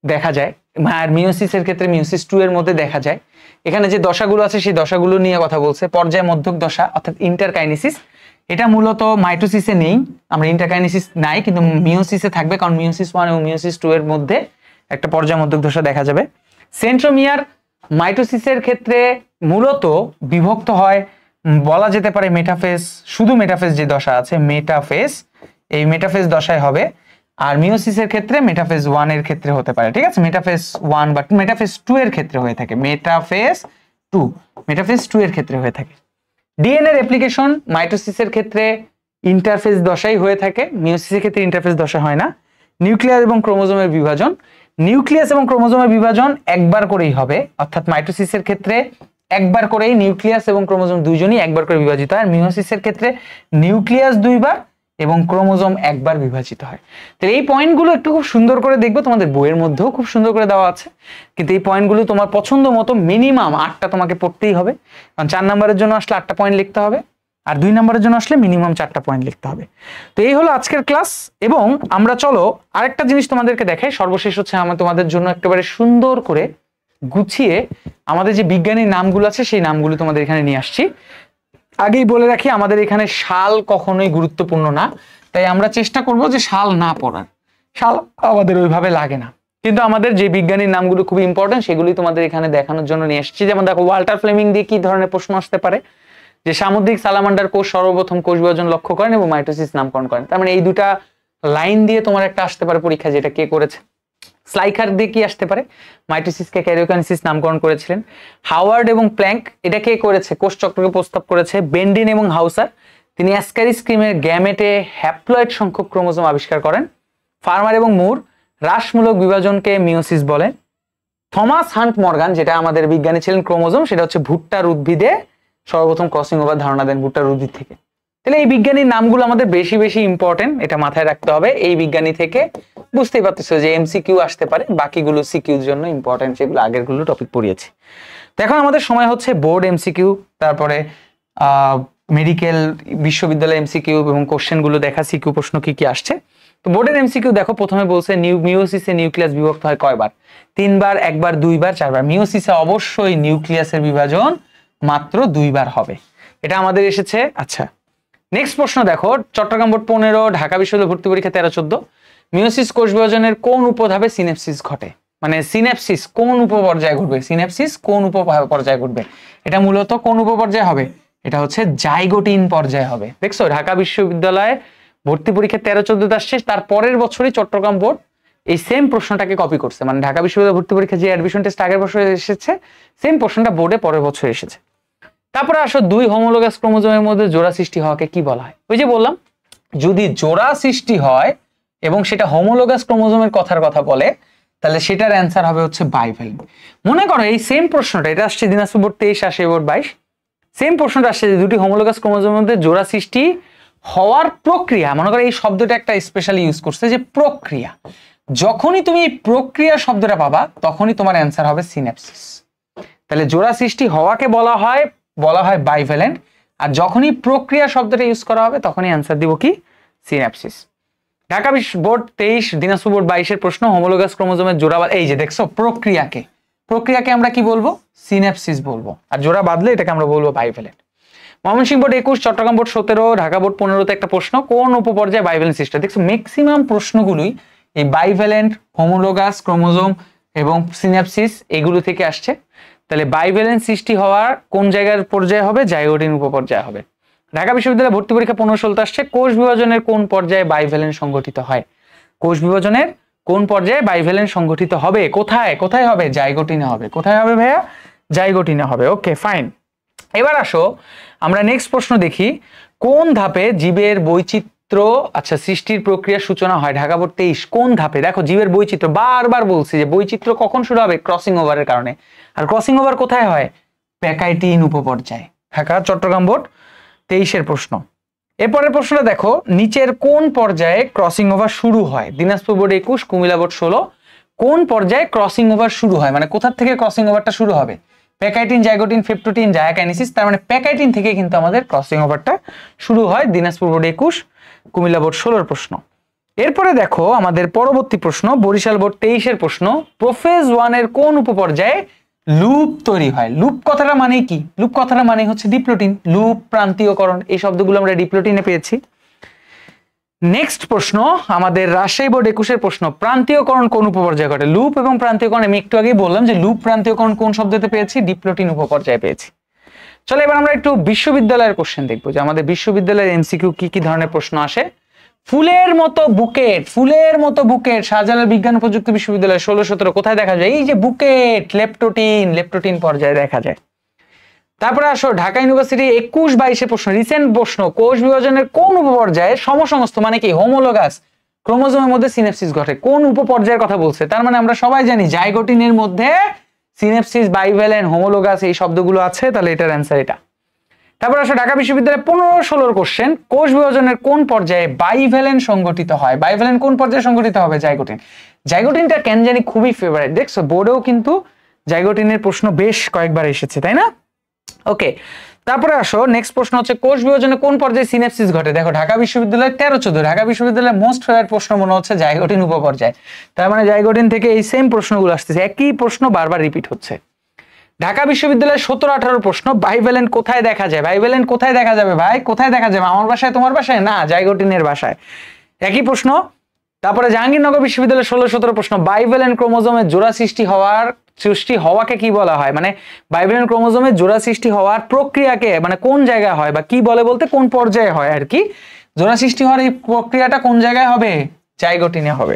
S1: দেখা যায়, আর মিওসিসের ক্ষেত্রে মিওসিস 2 এর মধ্যে দেখা যায়। এখানে যে দশাগুলো আছে সেই দশাগুলো নিয়ে কথা বলছে। পর্যায় মধ্যক দশা অর্থাৎ ইন্টারকাইনেসিস, এটা মূলত মাইটোসিসে নেই, আমরা ইন্টারকাইনেসিস নাই, কিন্তু মিওসিসে থাকবে, কারণ মিওসিস 1 এবং মিওসিস 2 এর মধ্যে একটা পর্যায় মধ্যক দশা দেখা যাবে। সেন্ট্রোমিয়ার মাইটোসিসের ক্ষেত্রে মূলত বিভক্ত হয়, বলা যেতে পারে মেটাফেজ, শুধু মেটাফেজ যে দশা আছে মেটাফেজ, এই মেটাফেজ দশায় হবে। আর মিওসিসের ক্ষেত্রে মেটাফেজ 1 এর ক্ষেত্রে হতে পারে। ঠিক আছে, মেটাফেজ 1 বা মেটাফেজ 2 এর ক্ষেত্রে হয়ে থাকে, মেটাফেজ 2 এর ক্ষেত্রে হয়ে থাকে। ডিএনএ রেপ্লিকেশন মাইটোসিসের ক্ষেত্রে ইন্টারফেজ দশাই হয়ে থাকে, মিওসিসের ক্ষেত্রে ইন্টারফেজ দশা হয় না। নিউক্লিয়াস এবং ক্রোমোজোমের বিভাজন, নিউক্লিয়াস এবং ক্রোমোজোমের বিভাজন একবার করেই হবে, অর্থাৎ মাইটোসিসের ক্ষেত্রে একবার করেই নিউক্লিয়াস এবং ক্রোমোজোম দুইজনই একবার করে বিভাজিত হয়। আর মিওসিসের ক্ষেত্রে নিউক্লিয়াস 2 বার এবং ক্রোমোজোম একবার বিভাজিত হয়। তো এই পয়েন্টগুলো একটু খুব সুন্দর করে দেখবো, তোমাদের বইয়ের মধ্যেও খুব সুন্দর করে দেওয়া আছে, কিন্তু এই পয়েন্টগুলো তোমার পছন্দ মতো মিনিমাম 8টা তোমাকে পড়তেই হবে, কারণ 4 নম্বরের জন্য আসলে 8টা পয়েন্ট লিখতে হবে, আর 2 নম্বরের জন্য আসলে মিনিমাম 4টা পয়েন্ট লিখতে হবে। তো এই হলো আজকের ক্লাস। এবং আমরা চলো আরেকটা জিনিস তোমাদেরকে দেখাই, সর্বশেষ হচ্ছে আমরা তোমাদের জন্য একেবারে সুন্দর করে গুছিয়ে আমাদের যে বিজ্ঞানীর নামগুলো আছে সেই নামগুলো তোমাদের এখানে নিয়ে আসছি। আগেই বলে রাখি আমাদের এখানে সাল কখনোই গুরুত্বপূর্ণ না, তাই আমরা চেষ্টা করব যে সাল না পড়ার, সাল আমাদের ওইভাবে লাগে না, কিন্তু আমাদের যে বিজ্ঞানীর নামগুলো খুব ইম্পর্টেন্ট সেগুলি তোমাদের এখানে দেখানোর জন্য নিয়ে এসেছি। যেমন দেখো ওয়াল্টার ফ্লেমিং দিয়ে কি ধরনের প্রশ্ন আসতে পারে, যে সামুদ্রিক সালামান্ডার কোষ সর্বপ্রথম কোষ বিভাজন লক্ষ্য করেন এবং মাইটোসিস নামকরণ করেন। তার মানে এই দুটা লাইন দিয়ে তোমার একটা আসতে পারে পরীক্ষা, যেটা কে করেছে। স্লাইকার দিয়ে কি আসতে পারে, মাইটোসিসকে ক্যারিওকাইনেসিস নামকরণ করেছিলেন। হাওয়ার্ড এবং প্ল্যাঙ্ক, এটা কে করেছে, কোষ চক্রকে প্রস্তাব করেছে। বেন্ডিন এবং হাউসার, তিনি অ্যাসকারিস ক্রিমের গ্যামেটে হ্যাপ্লয়েড সংখ্যক ক্রোমোজোম আবিষ্কার করেন। ফার্মার এবং মুর হ্রাসমূলক বিভাজনকে মিওসিস বলে। থমাস হান্ট মর্গান, যেটা আমাদের বিজ্ঞানী ছিলেন ক্রোমোজোম, সেটা হচ্ছে ভুট্টার উদ্ভিদে সর্বপ্রথম ক্রসিং ওভার ধারণা দেন ভুট্টার উদ্ভিদ থেকে। তাহলে এই বিজ্ঞানীর নামগুলো আমাদের বেশি বেশি ইম্পর্টেন্ট, এটা মাথায় রাখতে হবে। এই বিজ্ঞানী থেকে বুঝতেই পারতেছো যে এমসিকিউ আসতে পারে, বাকিগুলো সিকিউর জন্য ইম্পর্টেন্ট, সেগুলো আগের গুলো টপিক পড়িয়েছি। তো এখন আমাদের সময় হচ্ছে বোর্ড এমসিকিউ, তারপরে মেডিকেল বিশ্ববিদ্যালয় এমসিকিউ এবং কোশ্চেন গুলো দেখা, সিকিউ প্রশ্ন কি কি আসছে। তো বোর্ডের এমসিকিউ দেখো, প্রথমে বলছে মিওসিসে নিউক্লিয়াস বিভক্ত হয় কয়বার? 3 বার, 1 বার, 2 বার, 4 বার। মিওসিসে অবশ্যই নিউক্লিয়াসের বিভাজন মাত্র 2 বার হবে, এটা আমাদের এসেছে। আচ্ছা, নেক্সট প্রশ্ন দেখো, চট্টগ্রাম বোর্ড 15, ঢাকা বিশ্ববিদ্যালয় ভর্তি পরীক্ষা 13-14। মিওসিস কোষ বিভাজনের কোন উপধাপে সিনেপসিস ঘটে? মানে সিনেপসিস কোন উপপর্যায়ে ঘটবে, সিনেপসিস কোন উপপর্যায়ে ঘটবে, এটা মূলত কোন উপপর্যায়ে হবে? এটা হচ্ছে জাইগোটিন পর্যায়ে হবে। দেখছো ঢাকা বিশ্ববিদ্যালয়ে ভর্তি পরীক্ষা 13-14 আসছে, তার পরের বছরই চট্টগ্রাম বোর্ড এই সেম প্রশ্নটাকে কপি করছে। মানে ঢাকা বিশ্ববিদ্যালয় ভর্তি পরীক্ষা যে অ্যাডমিশন টেস্ট আগের বছর এসেছে, সেম প্রশ্নটা বোর্ডে পরের বছর এসেছে। তারপরে আসো 2 হোমোলোগাস ক্রোমোজোমের মধ্যে জোড়া সৃষ্টি হওয়াকে কি বলা হয়? ওই যে বললাম, যদি জোড়া সৃষ্টি হয় এবং সেটা হোমোলোগাস ক্রোমোজোমের কথার কথা বলে, তাহলে সেটার অ্যান্সার হবে হচ্ছে বাইভ্যালেন্ট। মনে করো এই সেম প্রশ্নটা, এটা আসছে দিনাজপুর বোর্ড 23, আসে বোর্ড 22, সেম প্রশ্নটা আসছে যে দুটি হোমোলোগাস ক্রোমোজোমের মধ্যে জোড়া সৃষ্টি হওয়ার প্রক্রিয়া, মনে করো এই শব্দটা একটা স্পেশালি ইউজ করছে যে প্রক্রিয়া, যখনই তুমি এই প্রক্রিয়া শব্দটা পাবা তখনই তোমার অ্যান্সার হবে সিন্যাপসিস। তাহলে জোড়া সৃষ্টি হওয়াকে বলা হয় বাইভ্যালেন্ট, আর যখনই প্রক্রিয়া শব্দটা ইউজ করা হবে তখনই অ্যান্সার দিব কি synapsis. Dhaka board 23, Dinajpur board 22-এর প্রশ্ন, হোমোলোগাস ক্রোমোজোমের জোড়া, এই যে দেখছো প্রক্রিয়াকে আমরা কি বলবো সিন্যাপসিস বলবো, আর জোড়া বাঁধলে এটাকে আমরা বলবো bivalent. Mymensingh board 21, Chittagong board 17, Dhaka board 15-তে একটা প্রশ্ন, কোন উপপর্যায়ে বাইভ্যালেন্ট সৃষ্টি? দেখছো ম্যাক্সিমাম প্রশ্নগুলোই এই বাইভ্যালেন্ট, হোমোলোগাস ক্রোমোজোম এবং সিন্যাপসিস এগুলো থেকে আসছে। তাহলে বাইভ্যালেন্ট সৃষ্টি হওয়ার কোন জায়গার পর্যায়ে হবে? জাইগোটিন উপপর্যায়ে হবে। ঢাকা বিশ্ববিদ্যালয়ে ভর্তি পরীক্ষা 15-16 আসছে, কোষ বিভাজনের কোন পর্যায়ে বাইভ্যালেন্ট সংগঠিত হয়? কোষ বিভাজনের কোন পর্যায়ে বাইভ্যালেন্ট সংগঠিত হবে? কোথায় হবে? জাইগোটিনে হবে। কোথায় হবে ভাইয়া? জাইগোটিনে হবে। Okay fine. এবার আসো আমরা নেক্সট প্রশ্ন দেখি, কোন ধাপে জীবের বৈচিত্র্য সৃষ্টির প্রক্রিয়া সূচনা হয়? ঢাকা বোর্ড 23, কোন ধাপে? দেখো জীবের বৈচিত্র্য, বারবার বলছি যে বৈচিত্র্য কখন শুরু হবে? ক্রসিং ওভারের কারণে। আর ক্রসিং ওভার কোথায় হয়? প্যাকাইটিন উপপর্যায়ে। ঢাকা চট্টগ্রাম বোর্ড 23-এর প্রশ্ন। এরপরের প্রশ্নটা দেখো, নিচের কোন পর্যায়ে ক্রসিং ওভার শুরু হয়? দিনাজপুর বোর্ড 21, কুমিল্লা বোর্ড 16, কোন পর্যায়ে ক্রসিং ওভার শুরু হয়, মানে কোথা থেকে ক্রসিং ওভারটা শুরু হবে? প্যাকাইটিন, জাইগোটিন, ফেপ্টোটিন, জায়াকাইনেসিস, তার মানে প্যাকাইটিন থেকে কিন্তু আমাদের ক্রসিং ওভারটা শুরু হয়। দিনাজপুর বোর্ড 21, কুমিল্লা বোর্ড 16-এর প্রশ্ন। এরপরে দেখো আমাদের পরবর্তী প্রশ্ন, বরিশাল বোর্ড 23-এর প্রশ্ন, প্রোফেজ 1-এর কোন উপপর্যায়ে লুপ তৈরি হয়? লুপ কথাটা মানে কি? লুপ কথাটা মানে হচ্ছে ডিপ্লোটিন। লুপ, প্রান্তীয়করণ, এই শব্দগুলো আমরা ডিপ্লোটিনে পেয়েছি। নেক্সট প্রশ্ন আমাদের রাজশাহী বোর্ড 21-এর প্রশ্ন, প্রান্তীয়করণ কোন উপপর্যায়ে ঘটে? লুপ এবং প্রান্তীয়করণ আমি একটু আগেই বললাম যে লুপ প্রান্তীয়করণ কোন শব্দতে পেয়েছি? ডিপ্লোটিন উপপর্যায়ে পেয়েছি। চলো এবার আমরা একটু বিশ্ববিদ্যালয়ের কোশ্চেন দেখবো, যে আমাদের বিশ্ববিদ্যালয়ের এমসিকিউ কি ধরনের প্রশ্ন আসে। ফুলের মতো বুকেট শাহজালাল বিজ্ঞান ও প্রযুক্তি বিশ্ববিদ্যালয় 16-17 কোথায় দেখা যায়? এই যে বুকেট, লেপটোটিন পর্যায়ে দেখা যায়। তারপরে আসো ঢাকা ইউনিভার্সিটি 21-22-এর প্রশ্ন, রিসেন্ট প্রশ্ন, কোষ বিভাজনের কোন উপপর্যায়ে সমসংস্থ মানে কি হোমোলোগাস ক্রোমোজোমের মধ্যে সিনেপসিস ঘটে? কোন উপপর্যায়ের কথা বলছে? তার মানে আমরা সবাই জানি জাইগোটিনের মধ্যে সিনেপসিস, বাইভ্যালেন্ট, হোমোলোগাস এই শব্দগুলো আছে, তাহলে এটার অ্যান্সার এটা। তারপর আসো ঢাকা বিশ্ববিদ্যালয়ে 15-16 কোশ্চেন, কোষ বিভাজনের কোন পর্যায়ে বাইভ্যালেন্ট সংগঠিত হয়? বাইভ্যালেন্ট কোন পর্যায়ে সংগঠিত হবে? জাইগোটিনটা কেন জানি খুবই ফেভারিট, দেখছো বোর্ডেও কিন্তু জাইগোটিনের প্রশ্ন বেশ কয়েকবার এসেছে, তাই না? ওকে, তারপরে আসো নেক্সট প্রশ্ন হচ্ছে, কোষ বিভাজনে কোন পর্যায়ে সিনেপসিস ঘটে? দেখো ঢাকা বিশ্ববিদ্যালয় 13-14, ঢাকা বিশ্ববিদ্যালয়ের মোস্ট ফেভারিট প্রশ্ন মনে হচ্ছে জাইগোটিন উপপর্যায়। তার মানে জাইগোটিন থেকে এই সেম প্রশ্নগুলো আসতেছে, একই প্রশ্ন বারবার রিপিট হচ্ছে। ঢাকা বিশ্ববিদ্যালয়ের 17-18 প্রশ্ন, বাইভ্যালেন্ট কোথায় দেখা যায়? বাইভ্যালেন্ট কোথায় দেখা যাবে ভাই? কোথায় দেখা যাবে? আমার বাসায়, তোমার বাসায়? না, জাইগোটিনের বাসায়। একই প্রশ্ন। তারপরে জাহাঙ্গীরনগর বিশ্ববিদ্যালয়ের 16-17 প্রশ্ন, বাইভ্যালেন্ট ক্রোমোজোমের জোড়া সৃষ্টি হওয়াকে কি বলা হয়? মানে বাইভ্যালেন্ট ক্রোমোজোমের জোড়া সৃষ্টি হওয়ার প্রক্রিয়াকে মানে কোন জায়গায় হয়, বা কি বলে বলতে কোন পর্যায়ে হয় আর কি? জোড়া সৃষ্টি হওয়ার এই প্রক্রিয়াটা কোন জায়গায় হবে? জাইগোটিনে হবে।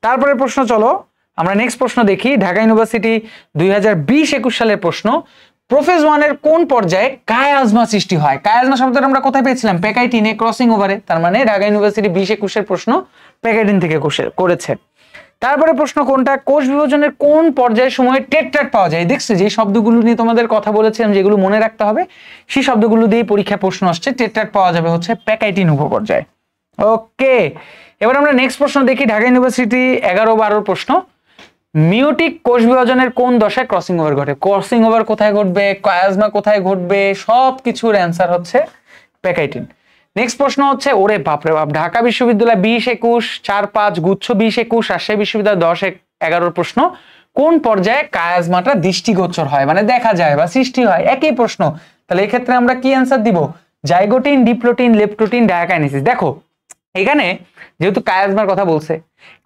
S1: তারপরে প্রশ্ন, চলো আমরা নেক্সট প্রশ্ন দেখি, ঢাকা ইউনিভার্সিটি 2020-21 সালের প্রশ্ন, প্রোফেজ 1-এর কোন পর্যায়ে কায়াজমা সৃষ্টি হয়? কায়াজমা শব্দটা আমরা কোথায় পেয়েছিলাম? প্যাকাইটিনে, ক্রসিং ওভারে। তার মানে ঢাকা ইউনিভার্সিটি 20-21-এর প্রশ্ন প্যাকাইটিন থেকে করেছে। তারপরে প্রশ্ন কোনটা, কোষ বিভাজনের কোন পর্যায়ের সময় টেট্রাড পাওয়া যায়? দেখছে যে শব্দগুলো নিয়ে তোমাদের কথা বলেছিলাম, যেগুলো মনে রাখতে হবে, সেই শব্দগুলো দিয়ে পরীক্ষা প্রশ্ন আসছে। টেট্রাড পাওয়া যাবে হচ্ছে প্যাকাইটিন উপপর্যায়ে। ওকে, এবার আমরা নেক্সট প্রশ্ন দেখি, ঢাকা ইউনিভার্সিটি 11-12 প্রশ্ন, মিওটিক কোষ বিভাজনের কোন দশায় ক্রসিং ওভার ঘটে? ক্রসিং ওভার কোথায় ঘটবে, কায়াজমা কোথায় ঘটবে, সব কিছুর অ্যান্সার হচ্ছে প্যাকাইটিন। নেক্সট প্রশ্ন হচ্ছে, ওরে বাপরে বাপ, ঢাকা বিশ্ববিদ্যালয় 20-21, 4-5 গুচ্ছ 20-21, রাজশাহী বিশ্ববিদ্যালয় 10-11 প্রশ্ন, কোন পর্যায়ে কায়াজমাটা দৃষ্টিগোচর হয় মানে দেখা যায় বা সৃষ্টি হয়? একই প্রশ্ন, তাহলে এই ক্ষেত্রে আমরা কি অ্যান্সার দিব? Zygotene, diplotene, leptotene, diakinesis. দেখো এখানে যেহেতু কায়াজমার কথা বলছে,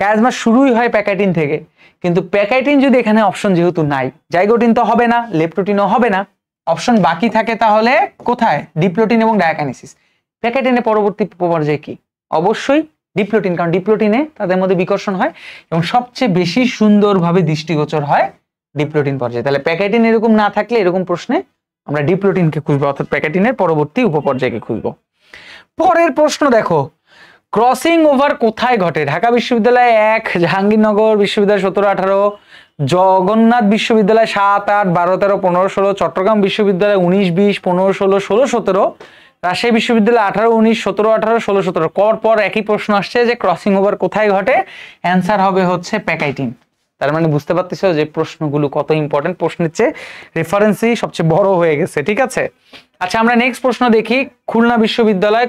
S1: কায়াজমা শুরুই হয় প্যাকাইটিন থেকে, কিন্তু প্যাকাইটিন যদি এখানে অপশন যেহেতু নাই, জাইগোটিন তো হবে না, লেপটোটিনও হবে না, অপশন বাকি থাকে তাহলে কোথায়? ডিপ্লোটিন এবং ডায়াকাইনেসিস। প্যাকাইটিনের পরবর্তী পর্যায়ে কি? অবশ্যই ডিপ্লোটিন, কারণ ডিপ্লোটিনে তাদের মধ্যে বিকর্ষণ হয় এবং সবচেয়ে বেশি সুন্দরভাবে দৃষ্টিগোচর হয় ডিপ্লোটিন পর্যায়ে। তাহলে প্যাকাইটিন এরকম না থাকলে এরকম প্রশ্নে আমরা ডিপ্লোটিনকে খুঁজবো, অর্থাৎ প্যাকাইটিনের পরবর্তী উপপর্যায়কে খুঁজবো। পরের প্রশ্ন দেখো, ক্রসিং ওভার কোথায় ঘটে? ঢাকা বিশ্ববিদ্যালয় 1, জাহাঙ্গীরনগর বিশ্ববিদ্যালয় 17-18, জগন্নাথ বিশ্ববিদ্যালয় 7-8, 12-13, 15-16, চট্টগ্রাম বিশ্ববিদ্যালয় 19-20, 15-16, 16-17, রাজশাহী বিশ্ববিদ্যালয়ে 18, 19, 17, 18, 16, 17 পর একই প্রশ্ন আসছে যে ক্রসিং ওভার কোথায় ঘটে, অ্যান্সার হবে হচ্ছে প্যাকাইটিন। তার মানে বুঝতে পারতেছো যে প্রশ্নগুলো কত ইম্পর্টেন্ট, প্রশ্নের চেয়ে রেফারেন্সই সবচেয়ে বড় হয়ে গেছে, ঠিক আছে। আচ্ছা আমরা নেক্সট প্রশ্ন দেখি। খুলনা বিশ্ববিদ্যালয়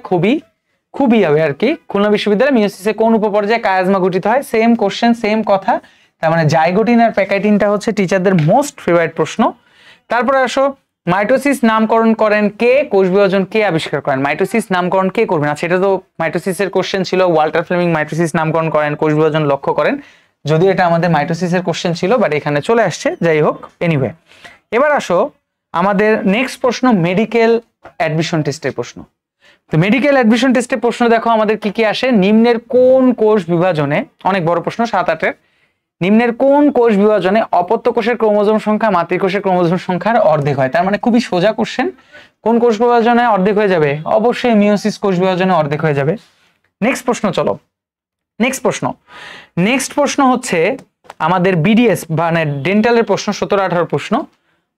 S1: খুবই হবে আর কি। খুলনা বিশ্ববিদ্যালয়ে মিওসিসে কোন উপপর্যায়ে কায়াজমা গঠিত হয়? সেম কোশ্চেন সেম কথা। তার মানে জাইগোটিন আর প্যাকাইটিনটা হচ্ছে টিচারদের মোস্ট ফেভারিট প্রশ্ন। তারপরে আসো, মাইটোসিস নামকরণ করেন কে, কোষ বিভাজন কে আবিষ্কার করেন? মাইটোসিস নামকরণ কে করবেন? আচ্ছা এটা তো মাইটোসিসের কোশ্চেন ছিল, ওয়াল্টার ফ্লেমিং মাইটোসিস নামকরণ করেন, কোষ বিভাজন লক্ষ্য করেন। যদিও এটা আমাদের মাইটোসিসের কোশ্চেন ছিল, বাট এখানে চলে আসছে, যাই হোক এনিওয়ে। এবার আসো আমাদের নেক্সট প্রশ্ন, মেডিকেল অ্যাডমিশন টেস্টের প্রশ্ন। তো মেডিকেল অ্যাডমিশন টেস্টের প্রশ্ন দেখো আমাদের কি কি আসে। নিম্নের কোন কোষ বিভাজনে, অনেক বড় প্রশ্ন 7-8-এর, নিম্নের কোন কোষ বিভাজনে অপত্য কোষের ক্রোমোজোম সংখ্যা মাতৃকোষের ক্রোমোজোম সংখ্যার অর্ধেক হয়? তার মানে খুবই সোজা কোশ্চেন। কোন কোষ বিভাজনে অর্ধেক হয়ে যাবে? অবশ্যই মিওসিস কোষ বিভাজনে অর্ধেক হয়ে যাবে। নেক্সট প্রশ্ন চলো। নেক্সট প্রশ্ন হচ্ছে আমাদের বিডিএস মানে ডেন্টালের প্রশ্ন, 17-18 প্রশ্ন।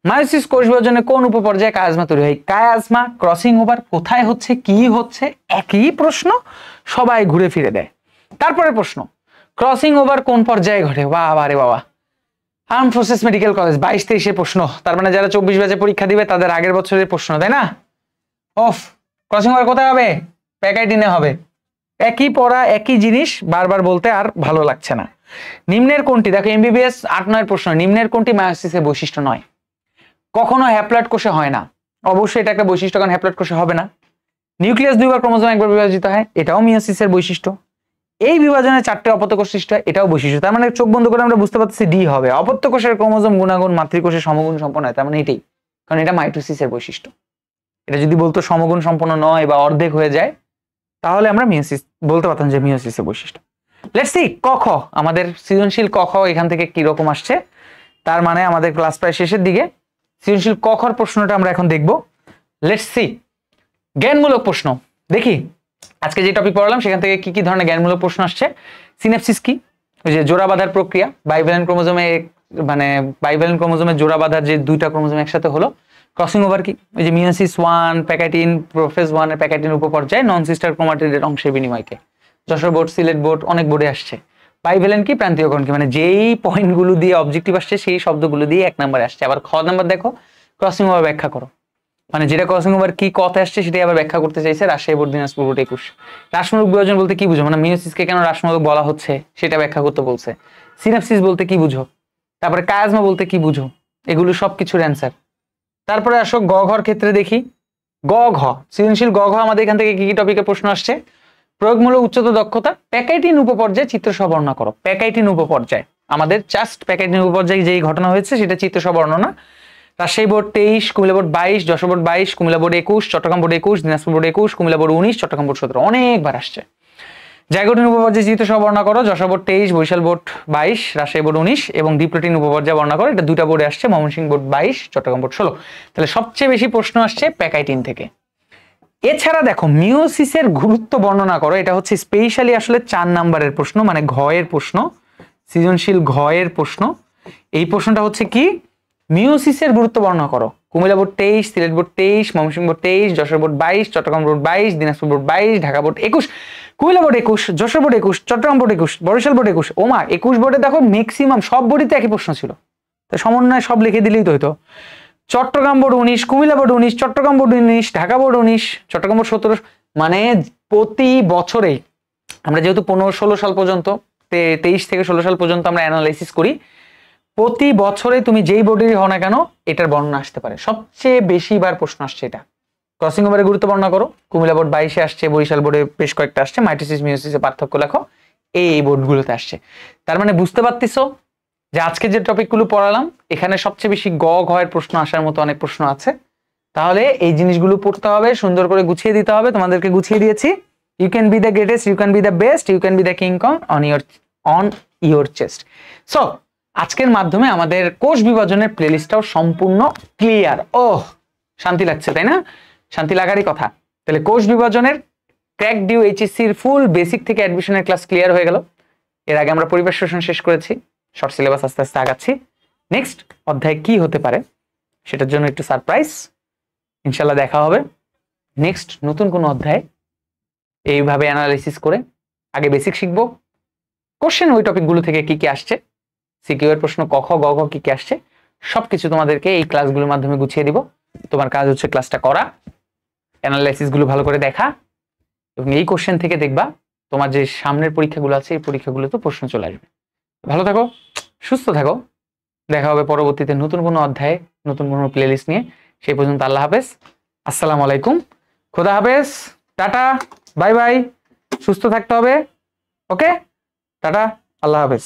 S1: মায়োসিস কোষ বিভাজনে কোন উপপর্যায়ে কায়াজমা তৈরি হয়? কায়াজমা, ক্রসিং ওভার কোথায় হচ্ছে, কি হচ্ছে, একই প্রশ্ন, সবাই ঘুরে ফিরে দেয়। তারপরে প্রশ্ন, ক্রসিং ওভার কোন পর্যায়ে ঘটে? বাবা রে বাবা, আর্ম ফোর্সেস মেডিকেল কলেজ 22-23 প্রশ্ন। তার মানে যারা 24 ব্যাচে পরীক্ষা দিবে তাদের আগের বছরের প্রশ্ন, তাই না? অফ, ক্রসিং ওভার কোথায় হবে? প্যাকাইটিনে হবে। একই পড়া একই জিনিস বারবার বলতে আর ভালো লাগছে না। নিম্নের কোনটি, দেখো এমবিবিএস 8-9 প্রশ্ন, নিম্নের কোনটি মায়োসিসের বৈশিষ্ট্য নয়? কখনো হ্যাপ্লয়েড কোষে হয় না, অবশ্যই এটা একটা বৈশিষ্ট্য, কারণ হ্যাপ্লয়েড কোষে হবে না। নিউক্লিয়াস দুইবার ক্রোমোজোম একবার বিভাজিত হয়, এটাও মিওসিসের বৈশিষ্ট্য। এই বিভাজনে 4টে অপত্য কোষ সৃষ্টি হয়, এটাও বৈশিষ্ট্য। তার মানে চোখ বন্ধ করে আমরা বুঝতে পারছি ডি হবে। অপত্য কোষের ক্রোমোজোম গুণাগুণ মাতৃকোষের সমগুণ সম্পন্ন হয়, তার মানে এটাই, কারণ এটা মাইটোসিসের বৈশিষ্ট্য। এটা যদি বলতো সমগুণ সম্পন্ন নয় বা অর্ধেক হয়ে যায়, তাহলে আমরা মিওসিস বলতে পারতাম যে মিওসিসের বৈশিষ্ট্য। লেটস সি ক খ, আমাদের সৃজনশীল ক খ এখান থেকে কি রকম আসছে। তার মানে আমাদের ক্লাস প্রায় শেষের দিকে। সৃজনশীল ক খর প্রশ্নটা আমরা এখন দেখব। লেটস সি, জ্ঞানমূলক প্রশ্ন দেখি। আজকে যে টপিক পড়ালাম সেখান থেকে কি কি ধরনের জ্ঞানমূলক প্রশ্ন আসছে। সিনাপসিস কি? ওই যে জোড়া বাঁধার প্রক্রিয়া, বাইভ্যালেন্ট ক্রোমোজোমে মানে বাইভ্যালেন্ট ক্রোমোজোমে জোড়া বাঁধার যে দুইটা ক্রোমোজোম একসাথে হলো। ক্রসিং ওভার কি? ওই যে মিওসিস 1 প্যাকাইটিন প্রোফেজ 1 এর প্যাকাইটিন উপপর্যায়ে নন সিস্টার ক্রোমাটিডের অংশের বিনিময়কে। যশোর বোর্ড, সিলেট বোর্ড, অনেক বোর্ডে আসছে। বাইভ্যালেন্ট কি? প্রান্তীয়করণ কি? মানে যেই পয়েন্টগুলো দিয়ে অবজেক্টিভ আসছে সেই শব্দগুলো দিয়ে 1 নম্বরে আসছে। আবার খ নাম্বার দেখো, ক্রসিং ওভার ব্যাখ্যা করো, মানে যেটা ক্রসিং ওভার কি কথায় আসছে সেটাই আবার ব্যাখ্যা করতে চাইছে রাজশাহী বোর্ড, দিনাজপুর বোর্ড 21। রাসমূলক বিভাজন বলতে কি বুঝো? মানে মিওসিসকে কেন রাসমূলক বলা হচ্ছে সেটা ব্যাখ্যা করতে বলছে। সিনাপসিস বলতে কি বুঝো, তারপরে কায়াজমা বলতে কি বুঝো, এগুলো সবকিছুর অ্যান্সার। তারপরে আসো গ ঘর ক্ষেত্রে দেখি। গ ঘ, সৃজনশীল গ ঘ আমাদের এখান থেকে কি কি টপিকে প্রশ্ন আসছে। প্রয়োগমূলক উচ্চতর দক্ষতা, প্যাকাইটিন উপপর্যায়ে চিত্র বর্ণনা করো। প্যাকাইটিন উপপর্যায় আমাদের জাস্ট প্যাকাইটিন উপপর্যায়ে যেই ঘটনা হয়েছে সেটা চিত্র বর্ণনা। Rajshahi board 23, Comilla board 22, Jessore board 22, Comilla board 21, Chittagong board 21, Dinajpur board 21, Comilla board 19, Chittagong board 17, অনেকবার আসছে। জাইগোটিন উপপর্যায়ে চিত্র বর্ণনা করো। Jessore board 23, Barisal board 22, Rajshahi board 19 এবং ডিপ্লোটিন উপপর্যায়ে বর্ণনা করো। এটা দুইটা বোর্ডে আসছে, ময়মনসিংহ বোর্ড 22, চট্টগ্রাম বোর্ড 16। তাহলে সবচেয়ে বেশি প্রশ্ন আসছে প্যাকাইটিন থেকে। এছাড়া দেখো মিওসিসের গুরুত্ব বর্ণনা করো, এটা হচ্ছে স্পেশালি আসলে 4 নাম্বারের প্রশ্ন, মানে ঘ এর প্রশ্ন, সৃজনশীল ঘ এর প্রশ্ন। এই প্রশ্নটা হচ্ছে কি, মিওসিসের গুরুত্ব বর্ণনা করো। Comilla board 23, Sylhet board 23, Mymensingh board 23, Jessore board 22, Chittagong board 22, Dinajpur board 22, Dhaka board 21, Comilla board 21, Jessore board 21, Chittagong board 21, Barisal board 21। ওমা 21 বোর্ডে দেখো ম্যাক্সিমাম সব বোর্ডেতে একই প্রশ্ন ছিল, তো সমন্বয় সব লিখে দিলেই তো হইতো। Chittagong board 19, Comilla board 19, Chittagong board 19, Dhaka board 19, Chittagong board 17। মানে প্রতি বছরে আমরা যেহেতু 15-16 সাল পর্যন্ত, 23 থেকে 16 সাল পর্যন্ত আমরা অ্যানালাইসিস করি, প্রতি বছরে তুমি যেই বোর্ডেরই হও না কেন এটার বর্ণনা আসতে পারে। সবচেয়ে বেশি বার প্রশ্ন আসছে এটা। ক্রসিং ওভারের গুরুত্ব বর্ণনা করো। কুমিল্লা বোর্ড 22 আসছে, বরিশাল বোর্ডে বেশ কয়েকটা আসছে। মাইটোসিস মিওসিসের পার্থক্য লেখো, এই বোর্ডগুলোতে আসছে। তার মানে বুঝতে পারতেছো যে আজকে যে টপিকগুলো পড়ালাম এখানে সবচেয়ে বেশি গ ঘ এর প্রশ্ন আসার মতো অনেক প্রশ্ন আছে। তাহলে এই জিনিসগুলো পড়তে হবে, সুন্দর করে গুছিয়ে দিতে হবে। তোমাদেরকে গুছিয়ে দিয়েছি। You can be the greatest, you can be the best, you can be the King Kong on your chest. So আজকের মাধ্যমে আমাদের কোষ বিভাজনের প্লেলিস্টটাও সম্পূর্ণ ক্লিয়ার। ওহ, শান্তি লাগছে তাই না? শান্তি লাগারই কথা। তাহলে কোষ বিভাজনের ক্র্যাক ডিউ এইচএসসির ফুল বেসিক থেকে অ্যাডমিশনের ক্লাস ক্লিয়ার হয়ে গেল। এর আগে আমরা পরিবেশ শোষণ শেষ করেছি, শর্ট সিলেবাস আস্তে আস্তে আগাচ্ছি। নেক্সট অধ্যায় কি হতে পারে সেটার জন্য একটু সারপ্রাইজ, ইনশাল্লাহ দেখা হবে। নেক্সট নতুন কোনো অধ্যায় এইভাবে অ্যানালাইসিস করে আগে বেসিক শিখবো, কোশ্চেন ওই টপিকগুলো থেকে কি কি আসছে, সিকিউ এর প্রশ্ন ক খ গ ঘ কি কি আসছে সবকিছু তোমাদেরকে এই ক্লাসগুলোর মাধ্যমে গুছিয়ে দিব। তোমার কাজ হচ্ছে ক্লাসটা করা, অ্যানালাইসিস গুলো ভালো করে দেখা, এবং এই কোশ্চেন থেকে দেখবা তোমার যে সামনের পরীক্ষাগুলো আছে এই পরীক্ষাগুলোতে প্রশ্ন চলে আসবে। ভালো থাকো, সুস্থ থাকো, দেখা হবে পরবর্তীতে নতুন কোনো অধ্যায়ে নতুন কোনো প্লেলিস্ট নিয়ে। সেই পর্যন্ত আল্লাহ হাফেজ, আসসালামু আলাইকুম, খোদা হাফেজ, টাটা, বাই বাই, সুস্থ থাকতে হবে, ওকে, টাটা, আল্লাহ হাফেজ।